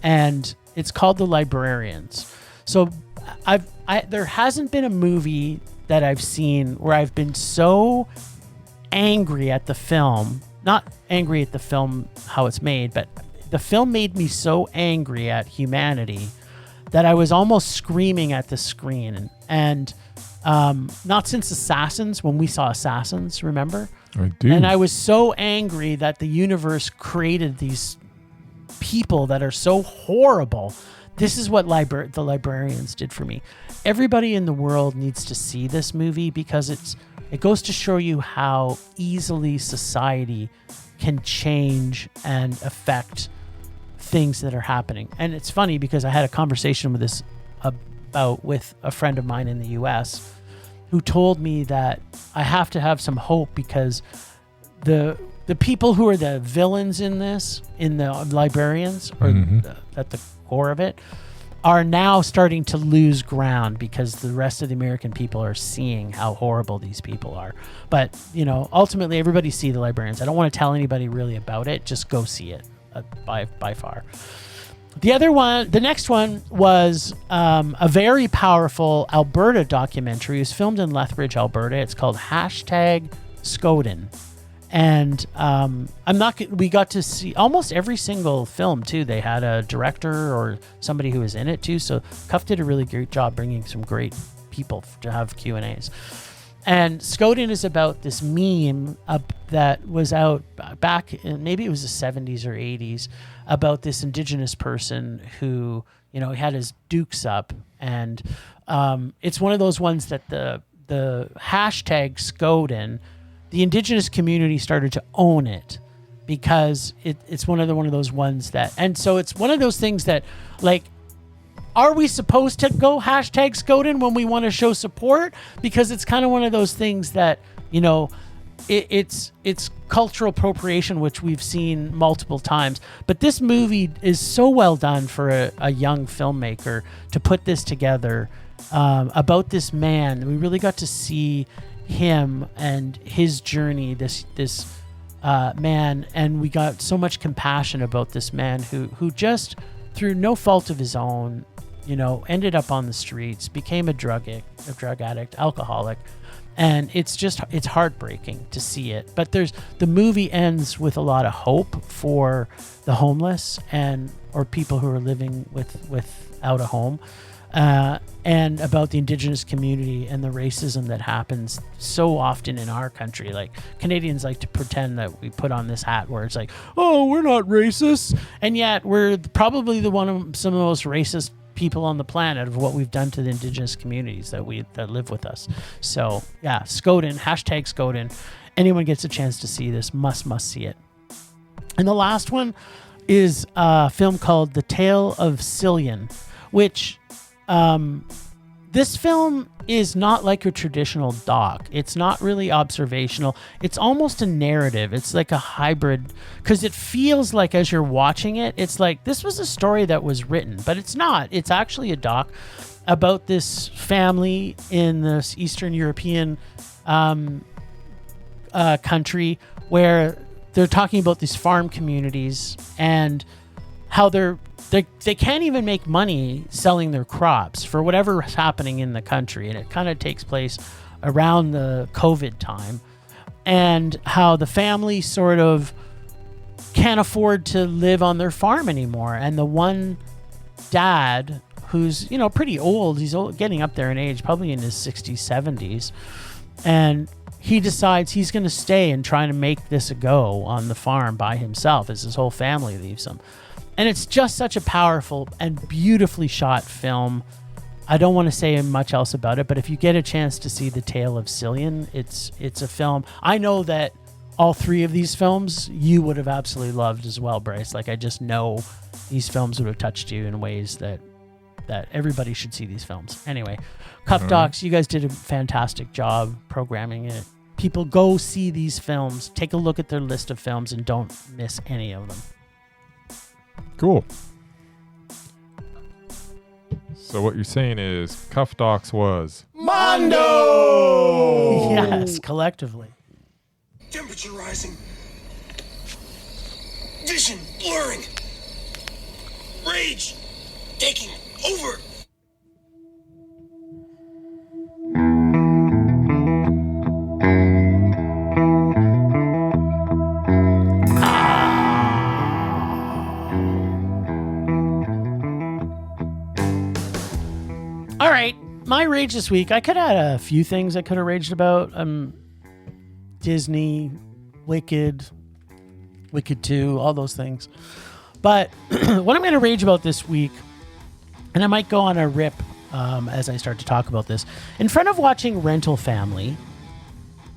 and it's called The Librarians. So there hasn't been a movie that I've seen where I've been so angry at the film. Not angry at the film, how it's made, but the film made me so angry at humanity that I was almost screaming at the screen. And not since Assassins, when we saw Assassins, remember? I do. And I was so angry that the universe created these people that are so horrible. This is what the Librarians did for me. Everybody in the world needs to see this movie because it goes to show you how easily society can change and affect things that are happening. And it's funny because I had a conversation with a friend of mine in the US who told me that I have to have some hope because the people who are the villains in this, in the Librarians, or at the core of it, are now starting to lose ground because the rest of the American people are seeing how horrible these people are. But, ultimately everybody see the Librarians. I don't want to tell anybody really about it. Just go see it by far. The next one was a very powerful Alberta documentary. It was filmed in Lethbridge, Alberta. It's called #Skoden. And we got to see almost every single film too. They had a director or somebody who was in it too. So Cuff did a really great job bringing some great people to have Q&As. And Skoden is about this meme that was out back in, maybe it was the 70s or 80s, about this indigenous person who, he had his dukes up. And it's one of those ones that the #Skoden, the indigenous community started to own it because it's one of those ones that, and so it's one of those things that, like, are we supposed to go #Skoden when we want to show support? Because it's kind of one of those things that, it's cultural appropriation, which we've seen multiple times. But this movie is so well done for a young filmmaker to put this together about this man. We really got to see him and his journey, this man, and we got so much compassion about this man who just, through no fault of his own, ended up on the streets, became a drug addict, alcoholic. And it's heartbreaking to see it. But the movie ends with a lot of hope for the homeless or people who are living without a home, and about the indigenous community and the racism that happens so often in our country. Like, Canadians like to pretend that we put on this hat where it's like, oh, we're not racist, and yet we're probably some of the most racist people on the planet of what we've done to the indigenous communities that live with us. So yeah, Skoden, #Skoden. Anyone gets a chance to see this, must see it. And the last one is a film called The Tale of Cillian, which this film is not like a traditional doc. It's not really observational. It's almost a narrative. It's like a hybrid, because it feels like as you're watching it, it's like this was a story that was written, but it's not. It's actually a doc about this family in this Eastern European country where they're talking about these farm communities and how they can't even make money selling their crops for whatever is happening in the country. And it kind of takes place around the COVID time, and how the family sort of can't afford to live on their farm anymore. And the one dad who's, pretty old, he's getting up there in age, probably in his 60s, 70s. And he decides he's going to stay and try to make this a go on the farm by himself as his whole family leaves him. And it's just such a powerful and beautifully shot film. I don't want to say much else about it, but if you get a chance to see The Tale of Cillian, it's a film. I know that all three of these films you would have absolutely loved as well, Bryce. Like, I just know these films would have touched you in ways that everybody should see these films. Anyway, Cuff Docs, you guys did a fantastic job programming it. People, go see these films. Take a look at their list of films and don't miss any of them. Cool. So what you're saying is Cuff Docs was Mondo! Yes, collectively. Temperature rising. Vision blurring. Rage taking over. my rage this week, I could have had a few things I could have raged about. Disney, Wicked 2, all those things. But what I'm going to rage about this week, and I might go on a rip as I start to talk about this, in front of watching Rental Family,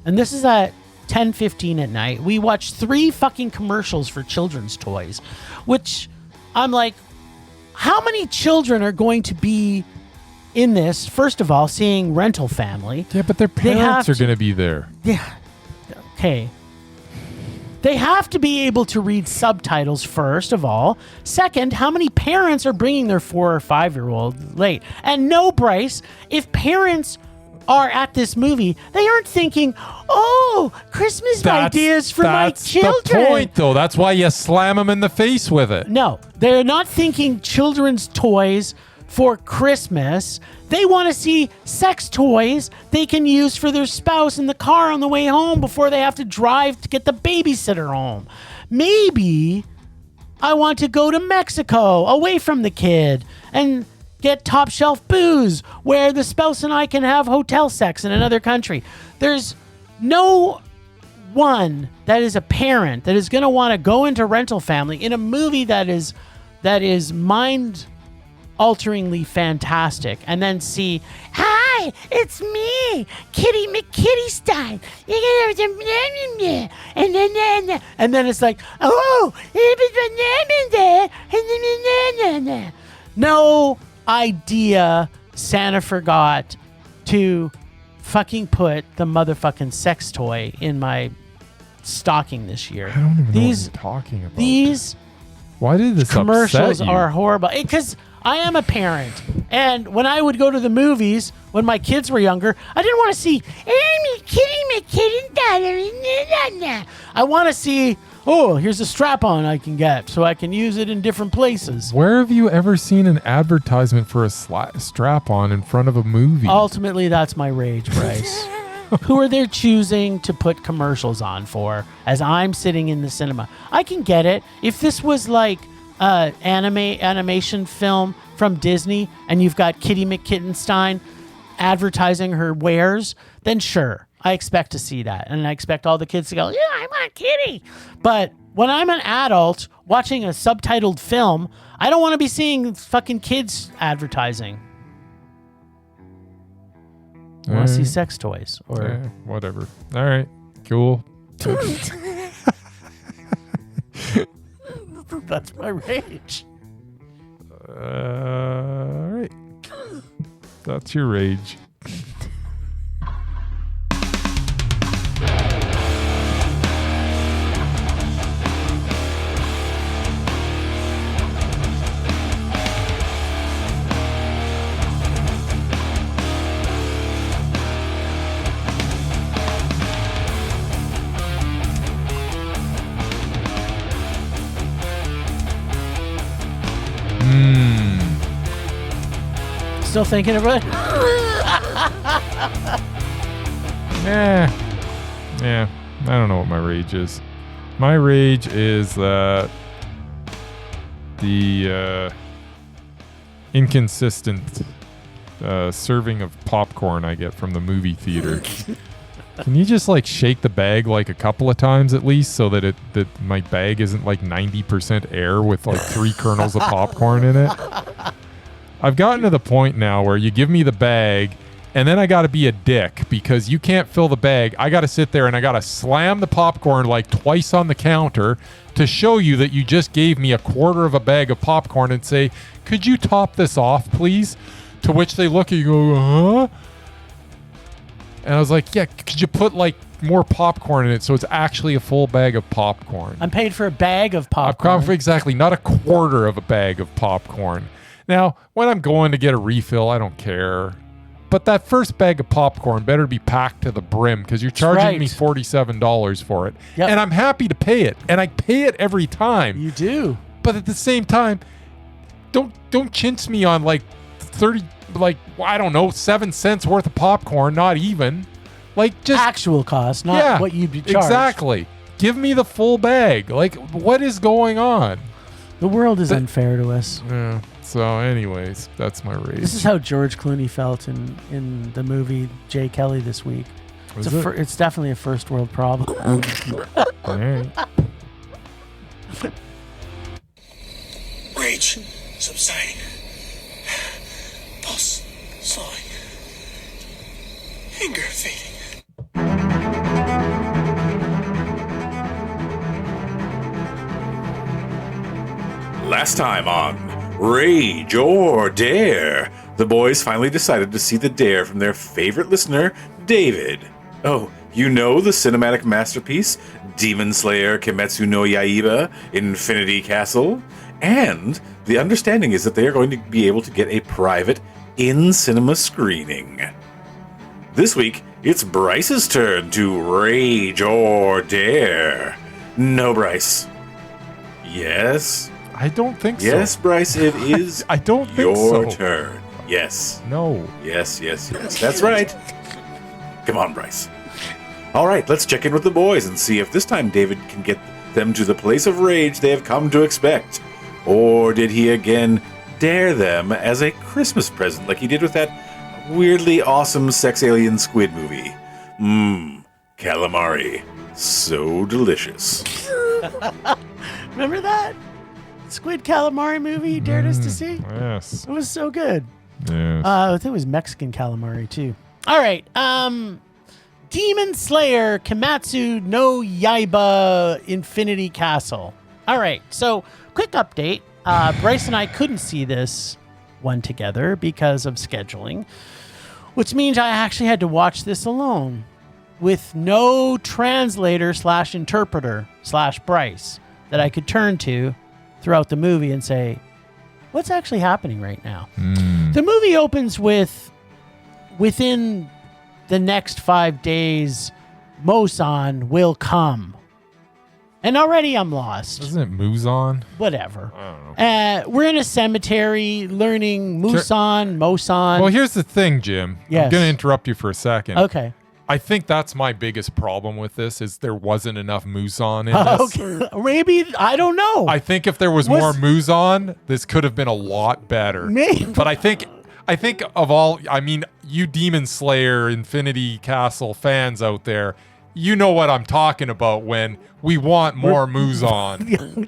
and this is at 10:15 at night, we watched 3 fucking commercials for children's toys, which I'm like, how many children are going to be in this? First of all, seeing Rental Family. Yeah, but their parents are going to be there. Yeah. Okay. They have to be able to read subtitles, first of all. Second, how many parents are bringing their 4 or 5-year-old late? And no, Bryce, if parents are at this movie, they aren't thinking, oh, Christmas ideas for my children. That's the point, though. That's why you slam them in the face with it. No, they're not thinking children's toys for Christmas. They want to see sex toys they can use for their spouse in the car on the way home before they have to drive to get the babysitter home. Maybe I want to go to Mexico away from the kid and get top shelf booze where the spouse and I can have hotel sex in another country. There's no one that is a parent that is going to want to go into Rental Family in a movie that is mind alteringly fantastic and then see, hi, it's me, Kitty McKittystein. And then it's like, oh, no idea Santa forgot to fucking put the motherfucking sex toy in my stocking this year. I don't even know what you're talking about. Why did this commercials upset you? are horrible. Because I am a parent, and when I would go to the movies when my kids were younger, I didn't want to see I want to see, oh, here's a strap-on I can get so I can use it in different places. Where have you ever seen an advertisement for a strap-on in front of a movie? Ultimately, that's my rage, Bryce. Who are they choosing to put commercials on for as I'm sitting in the cinema? I can get it. If this was like animation film from Disney and you've got Kitty McKittenstein advertising her wares, then sure, I expect to see that. And I expect all the kids to go, yeah, I want Kitty. But when I'm an adult watching a subtitled film, I don't want to be seeing fucking kids advertising. I want to see sex toys or whatever. All right, cool. That's my rage. All right. That's your rage. Still thinking about it? Yeah. I don't know what my rage is. My rage is that the inconsistent serving of popcorn I get from the movie theater. Can you just like shake the bag like a couple of times at least so that my bag isn't like 90% air with like 3 kernels of popcorn in it? I've gotten to the point now where you give me the bag and then I got to be a dick because you can't fill the bag. I got to sit there and I got to slam the popcorn like twice on the counter to show you that you just gave me a quarter of a bag of popcorn and say, could you top this off, please? To which they look at you and go, huh? And I was like, yeah, could you put like more popcorn in it so it's actually a full bag of popcorn? I'm paid for a bag of popcorn. Exactly, not a quarter of a bag of popcorn. Now, when I'm going to get a refill, I don't care. But that first bag of popcorn better be packed to the brim because you're charging me $47 for it. Yep. And I'm happy to pay it. And I pay it every time. You do. But at the same time, don't chintz me on like 30, like, I don't know, 7 cents worth of popcorn, not even. Like just actual cost, not what you'd be charged. Exactly. Give me the full bag. Like, what is going on? The world is unfair to us. Yeah. So, anyways, that's my rage. This is how George Clooney felt in the movie Jay Kelly this week. It's definitely a first world problem. All right. Rage subsiding. Pulse slowing. Anger fading. Last time on Rage or Dare, the boys finally decided to see the dare from their favorite listener, David. Oh, you know the cinematic masterpiece, Demon Slayer Kimetsu no Yaiba Infinity Castle? And the understanding is that they are going to be able to get a private in-cinema screening. This week, it's Bryce's turn to Rage or Dare. No, Bryce. Yes? I don't think so. Yes, Bryce, it is I don't think your so. turn. Yes. No. Yes. That's right. Come on, Bryce. All right, let's check in with the boys and see if this time David can get them to the place of rage they have come to expect. Or did he again dare them as a Christmas present like he did with that weirdly awesome sex alien squid movie? Calamari. So delicious. Remember that squid calamari movie you dared us to see? Yes. It was so good. Yes. I think it was Mexican calamari too. All right. Demon Slayer Kimetsu no Yaiba Infinity Castle. All right. So quick update. Bryce and I couldn't see this one together because of scheduling, which means I actually had to watch this alone with no translator / interpreter / Bryce that I could turn to throughout the movie and say, what's actually happening right now? The movie opens with, within the next 5 days, Mosan will come. And already I'm lost. Isn't it Muzan? Whatever. I don't know. We're in a cemetery learning Mosan. Well, here's the thing, Jim. Yes. I'm going to interrupt you for a second. Okay. I think that's my biggest problem with this is there wasn't enough Muzan in this. Okay. Maybe, I don't know. I think if there was more Muzan, this could have been a lot better. Maybe. But I think of all, I mean, you Demon Slayer Infinity Castle fans out there, you know what I'm talking about when we want more Muzan.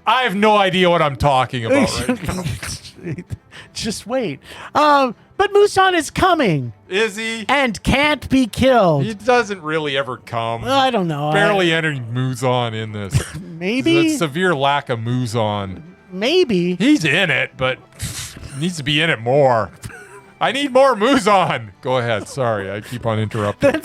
I have no idea what I'm talking about right now. Just wait. But Musan is coming. Is he? And can't be killed. He doesn't really ever come. I don't know. Barely any Muzan in this. Maybe. There's a severe lack of Muzan. Maybe. He's in it, but needs to be in it more. I need more Muzan. Go ahead. Sorry, I keep on interrupting.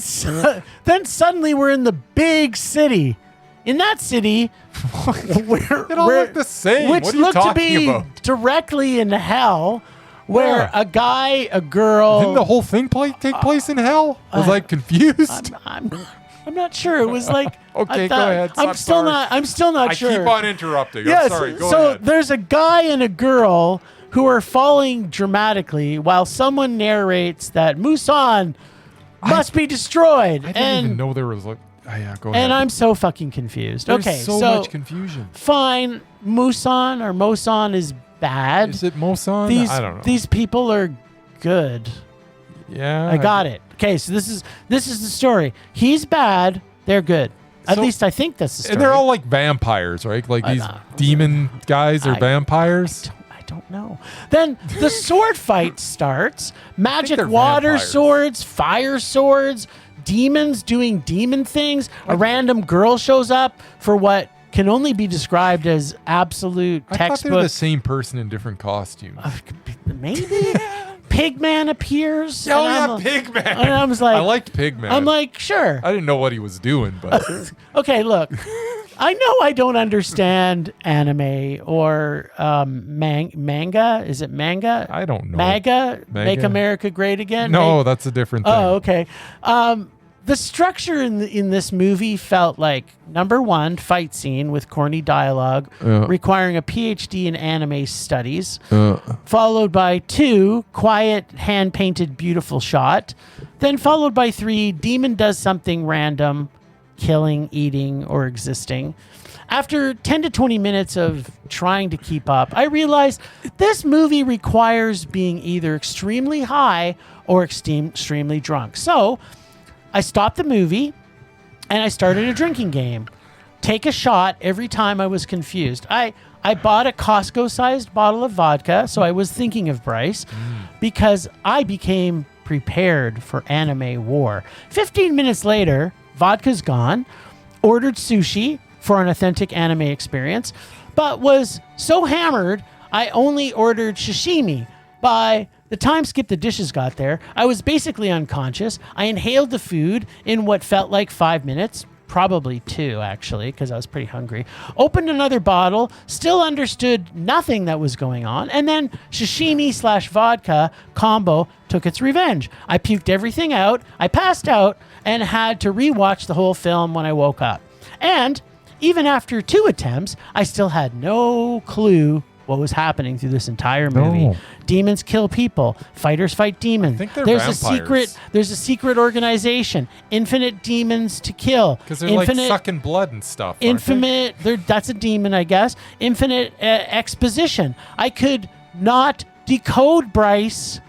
Then suddenly we're in the big city. In that city, it all looked the same. Which what are you looked to talking be about? Directly in hell, where a guy, a girl. Didn't the whole thing take place in hell? Was I confused? I'm not sure. It was like okay, go ahead. I'm still not sure. I keep on interrupting. Yes, I'm sorry. Go so ahead. there's a guy and a girl who are falling dramatically while someone narrates that Musan must be destroyed. I didn't even know there was like. Oh, yeah, go ahead. And I'm so fucking confused. There's okay, so much confusion. Fine, Mosan is bad. Is it Mosan? I don't know. These people are good. Yeah, I got it. Okay, so this is the story. He's bad. They're good. At least I think that's the story. And they're all like vampires, right? Like these demon guys are vampires. I don't know. Then the sword fight starts. Magic they're water vampires. swords, fire swords, demons doing demon things. A random girl shows up for what can only be described as absolute I thought textbook. they were the same person in different costumes. Maybe Pigman appears. Oh yeah, Pigman. And I was like, I liked Pigman. I'm like, sure. I didn't know what he was doing, but Okay, look. I know I don't understand anime or manga. Is it manga? I don't know. MAGA? Make America Great Again? No, that's a different thing. Oh, okay. The structure in this movie felt like, number one, fight scene with corny dialogue requiring a PhD in anime studies, followed by 2, quiet, hand-painted, beautiful shot, then followed by 3, demon does something random, killing, eating, or existing. After 10 to 20 minutes of trying to keep up, I realized this movie requires being either extremely high or extremely drunk. So I stopped the movie and I started a drinking game. Take a shot every time I was confused. I bought a Costco-sized bottle of vodka, so I was thinking of Bryce, because I became prepared for anime war. 15 minutes later, vodka's gone, ordered sushi for an authentic anime experience, but was so hammered, I only ordered sashimi. By the time Skip the Dishes got there, I was basically unconscious. I inhaled the food in what felt like 5 minutes, probably 2 actually, because I was pretty hungry. Opened another bottle, still understood nothing that was going on, and then sashimi/vodka combo took its revenge. I puked everything out, I passed out, and had to rewatch the whole film when I woke up. And even after 2 attempts, I still had no clue what was happening through this entire movie. No. Demons kill people. Fighters fight demons. I think they're there's vampires. there's a secret organization. Infinite demons to kill. Because they're like sucking blood and stuff. Infinite. That's a demon, I guess. Infinite exposition. I could not decode, Bryce.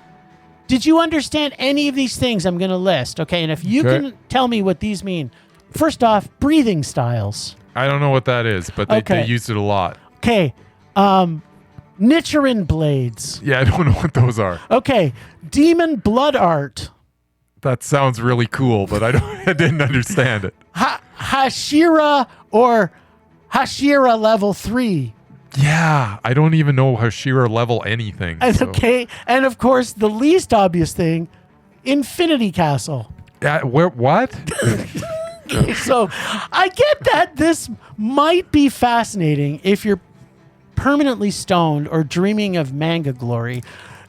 Did you understand any of these things I'm going to list? Okay, and if you can tell me what these mean. First off, breathing styles. I don't know what that is, but they used it a lot. Okay. Nichiren blades. Yeah, I don't know what those are. Okay. Demon blood art. That sounds really cool, but I didn't understand it. Hashira or Hashira level 3. Yeah, I don't even know Hashira level anything. And, so. okay. And of course, the least obvious thing, Infinity Castle. What? So I get that this might be fascinating if you're permanently stoned or dreaming of manga glory.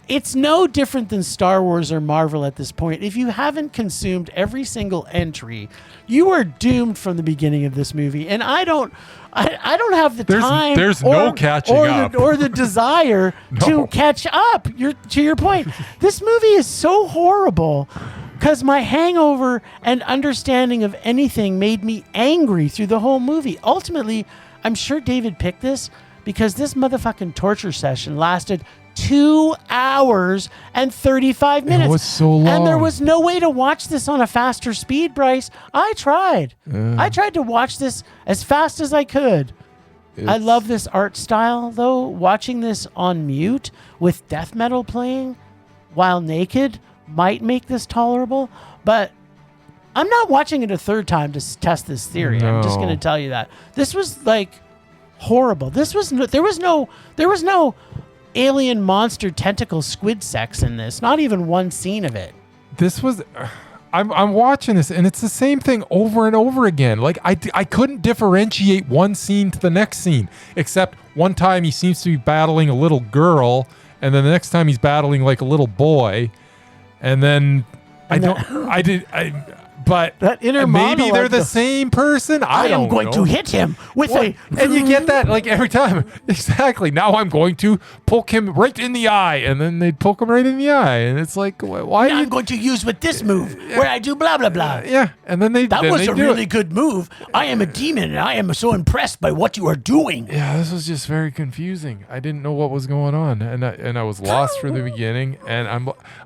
It's no different than Star Wars or Marvel at this point. If you haven't consumed every single entry, you are doomed from the beginning of this movie. And I don't have the time. There's no catching up. Or the desire to catch up. To your point, this movie is so horrible because my hangover and understanding of anything made me angry through the whole movie. Ultimately, I'm sure David picked this because this motherfucking torture session lasted 2 hours and 35 minutes. It was so long. And there was no way to watch this on a faster speed, Bryce. I tried. I tried to watch this as fast as I could. I love this art style, though. Watching this on mute with death metal playing while naked might make this tolerable, but I'm not watching it a third time to test this theory. No. I'm just going to tell you that. This was like horrible. There was no alien monster tentacle squid sex in this. Not even one scene of it. This was I'm watching this and it's the same thing over and over again. Like I couldn't differentiate one scene to the next scene, except one time he seems to be battling a little girl and then the next time he's battling like a little boy. And then but that inner maybe monologue, they're the same person. I am don't going know. to hit him with a... And you get that like every time. Exactly. Now I'm going to poke him right in the eye. And then they'd poke him right in the eye. And it's like, why? Now I'm going to use with this move where I do blah, blah, blah. Yeah. And then That was a really good move. I am a demon and I am so impressed by what you are doing. Yeah, this was just very confusing. I didn't know what was going on. And I was lost from the beginning. And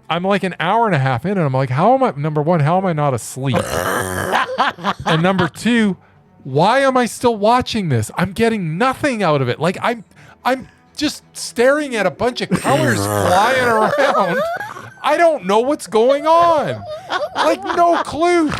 I'm like an hour and a half in and I'm like, number one, how am I not asleep? And number two, why am I still watching this? I'm getting nothing out of it. Like I'm just staring at a bunch of colors flying around. I don't know what's going on. Like no clue.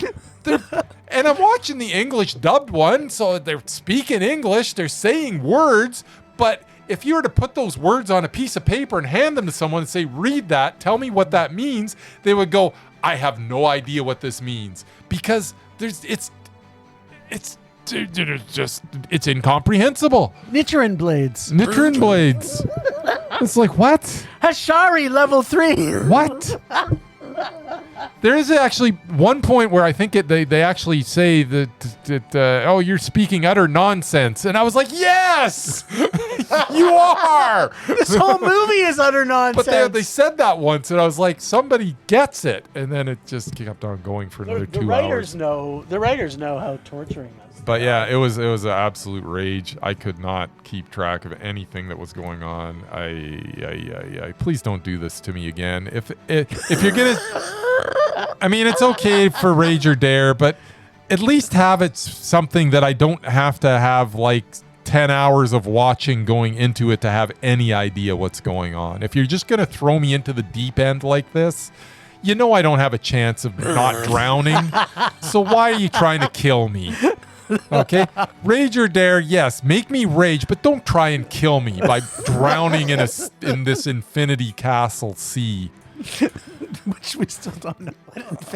And I'm watching the English dubbed one, so they're speaking English, they're saying words, but if you were to put those words on a piece of paper and hand them to someone and say, read that, tell me what that means, they would go, I have no idea what this means. Because it's incomprehensible. Nichiren blades. Nichiren blades. It's like, what? Hashari level 3. What? There is actually one point where I think they actually say that oh, you're speaking utter nonsense, and I was like, yes, you are. This whole movie is utter nonsense. But they said that once, and I was like, somebody gets it, and then it just kept on going for another 2 hours. The writers know how torturing us. But yeah, it was an absolute rage. I could not keep track of anything that was going on. I please don't do this to me again. If you're gonna, I mean, it's okay for Rage or Dare, but at least have it something that I don't have to have like 10 hours of watching going into it to have any idea what's going on. If you're just gonna throw me into the deep end like this, you know I don't have a chance of not drowning. So why are you trying to kill me? Okay, Rage or Dare, yes, make me rage, but don't try and kill me by drowning in this Infinity Castle sea. Which we still don't know.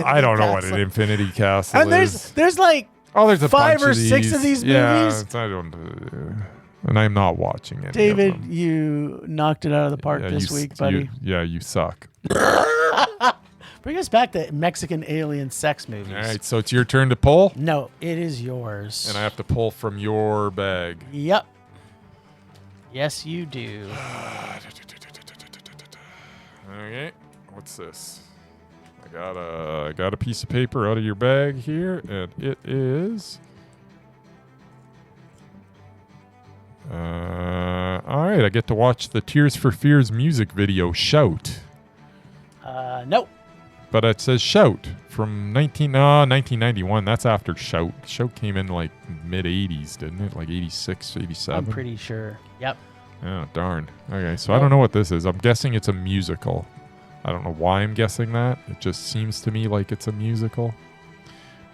I don't know what an Infinity Castle and is. there's like there's a 5 bunch or of 6 of these movies. Yeah, I don't. And I'm not watching it. David, you knocked it out of the park this week, buddy. You suck. Bring us back to Mexican alien sex movies. All right, so it's your turn to pull, No, it is yours. and I have to pull from your bag. Yep. Yes, you do. Okay, what's this? I got a piece of paper out of your bag here, and it is. All right, I get to watch the Tears for Fears music video, Shout. Nope. But it says Shout from 1991. That's after Shout. Shout came in like mid-80s, didn't it? Like 86, 87? I'm pretty sure. Yep. Oh, darn. Okay, so I don't know what this is. I'm guessing it's a musical. I don't know why I'm guessing that. It just seems to me like it's a musical.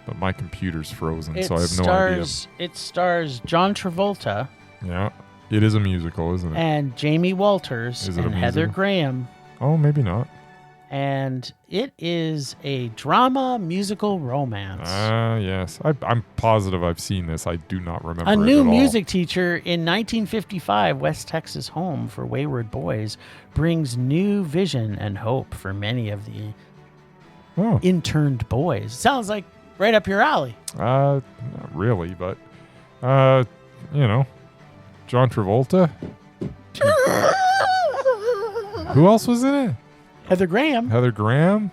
But my computer's frozen, so I have no idea. It stars John Travolta. Yeah, it is a musical, isn't it? And Jamie Walters Is it a and Heather musical? Graham. Oh, maybe not. And it is a drama musical romance. Yes. I'm positive I've seen this. I do not remember A it new at all. music teacher in 1955, West Texas home for wayward boys, brings new vision and hope for many of the Oh, interned boys. Sounds like right up your alley. not really, but, John Travolta. Who else was in it? Heather Graham. Heather Graham.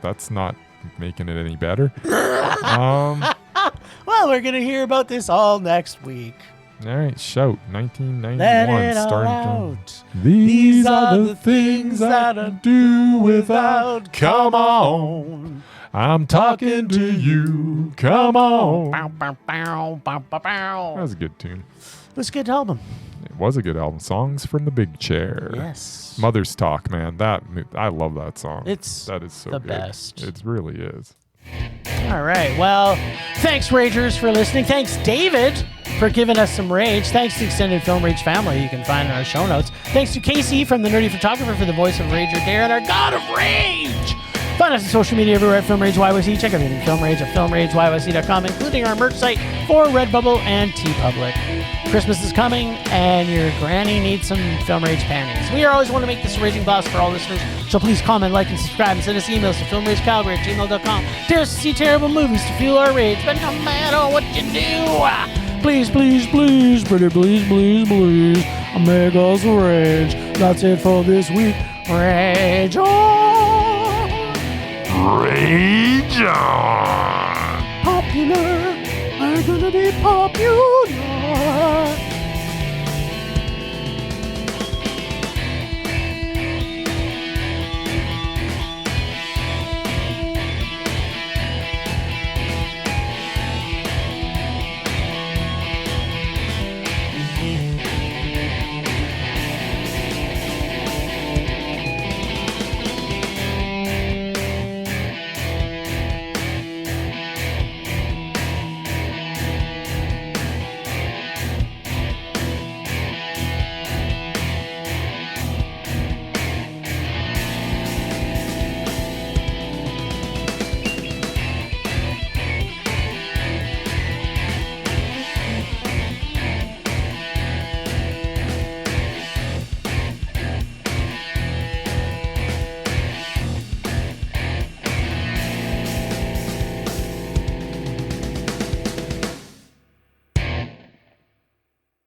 That's not making it any better. All Well, we're going to hear about this all next week. right, Shout, 1991. Let it all starring out. These are the things that I do without. Come on. I'm talking to you. Come on. Bow, bow, bow, bow, bow, bow. That was a good tune. It was a good album. It was a good album. Songs from the Big Chair. Yes. Mother's Talk, man. I love that song. That is so the good. best. It really is. All right. Well, thanks, Ragers, for listening. Thanks, David, for giving us some rage. Thanks to the Extended Film Rage family you can find in our show notes. Thanks to Casey from The Nerdy Photographer for the voice of Rage or Dare and our God of Rage. Find us on social media everywhere at Film Rage YYC. Check out everything Film Rage at filmrageyyc.com, including our merch site for Redbubble and TeePublic. Christmas is coming, and your granny needs some Film Rage panties. We always want to make this a raging blast for all listeners, so please comment, like, and subscribe, and send us emails to filmragecalgary@gmail.com. Dare us to see terrible movies to fuel our rage, but no matter what you do, please, please, please, pretty please, please, please, make us rage. That's it for this week. Rage on! Rage on! Popular, we're gonna be popular.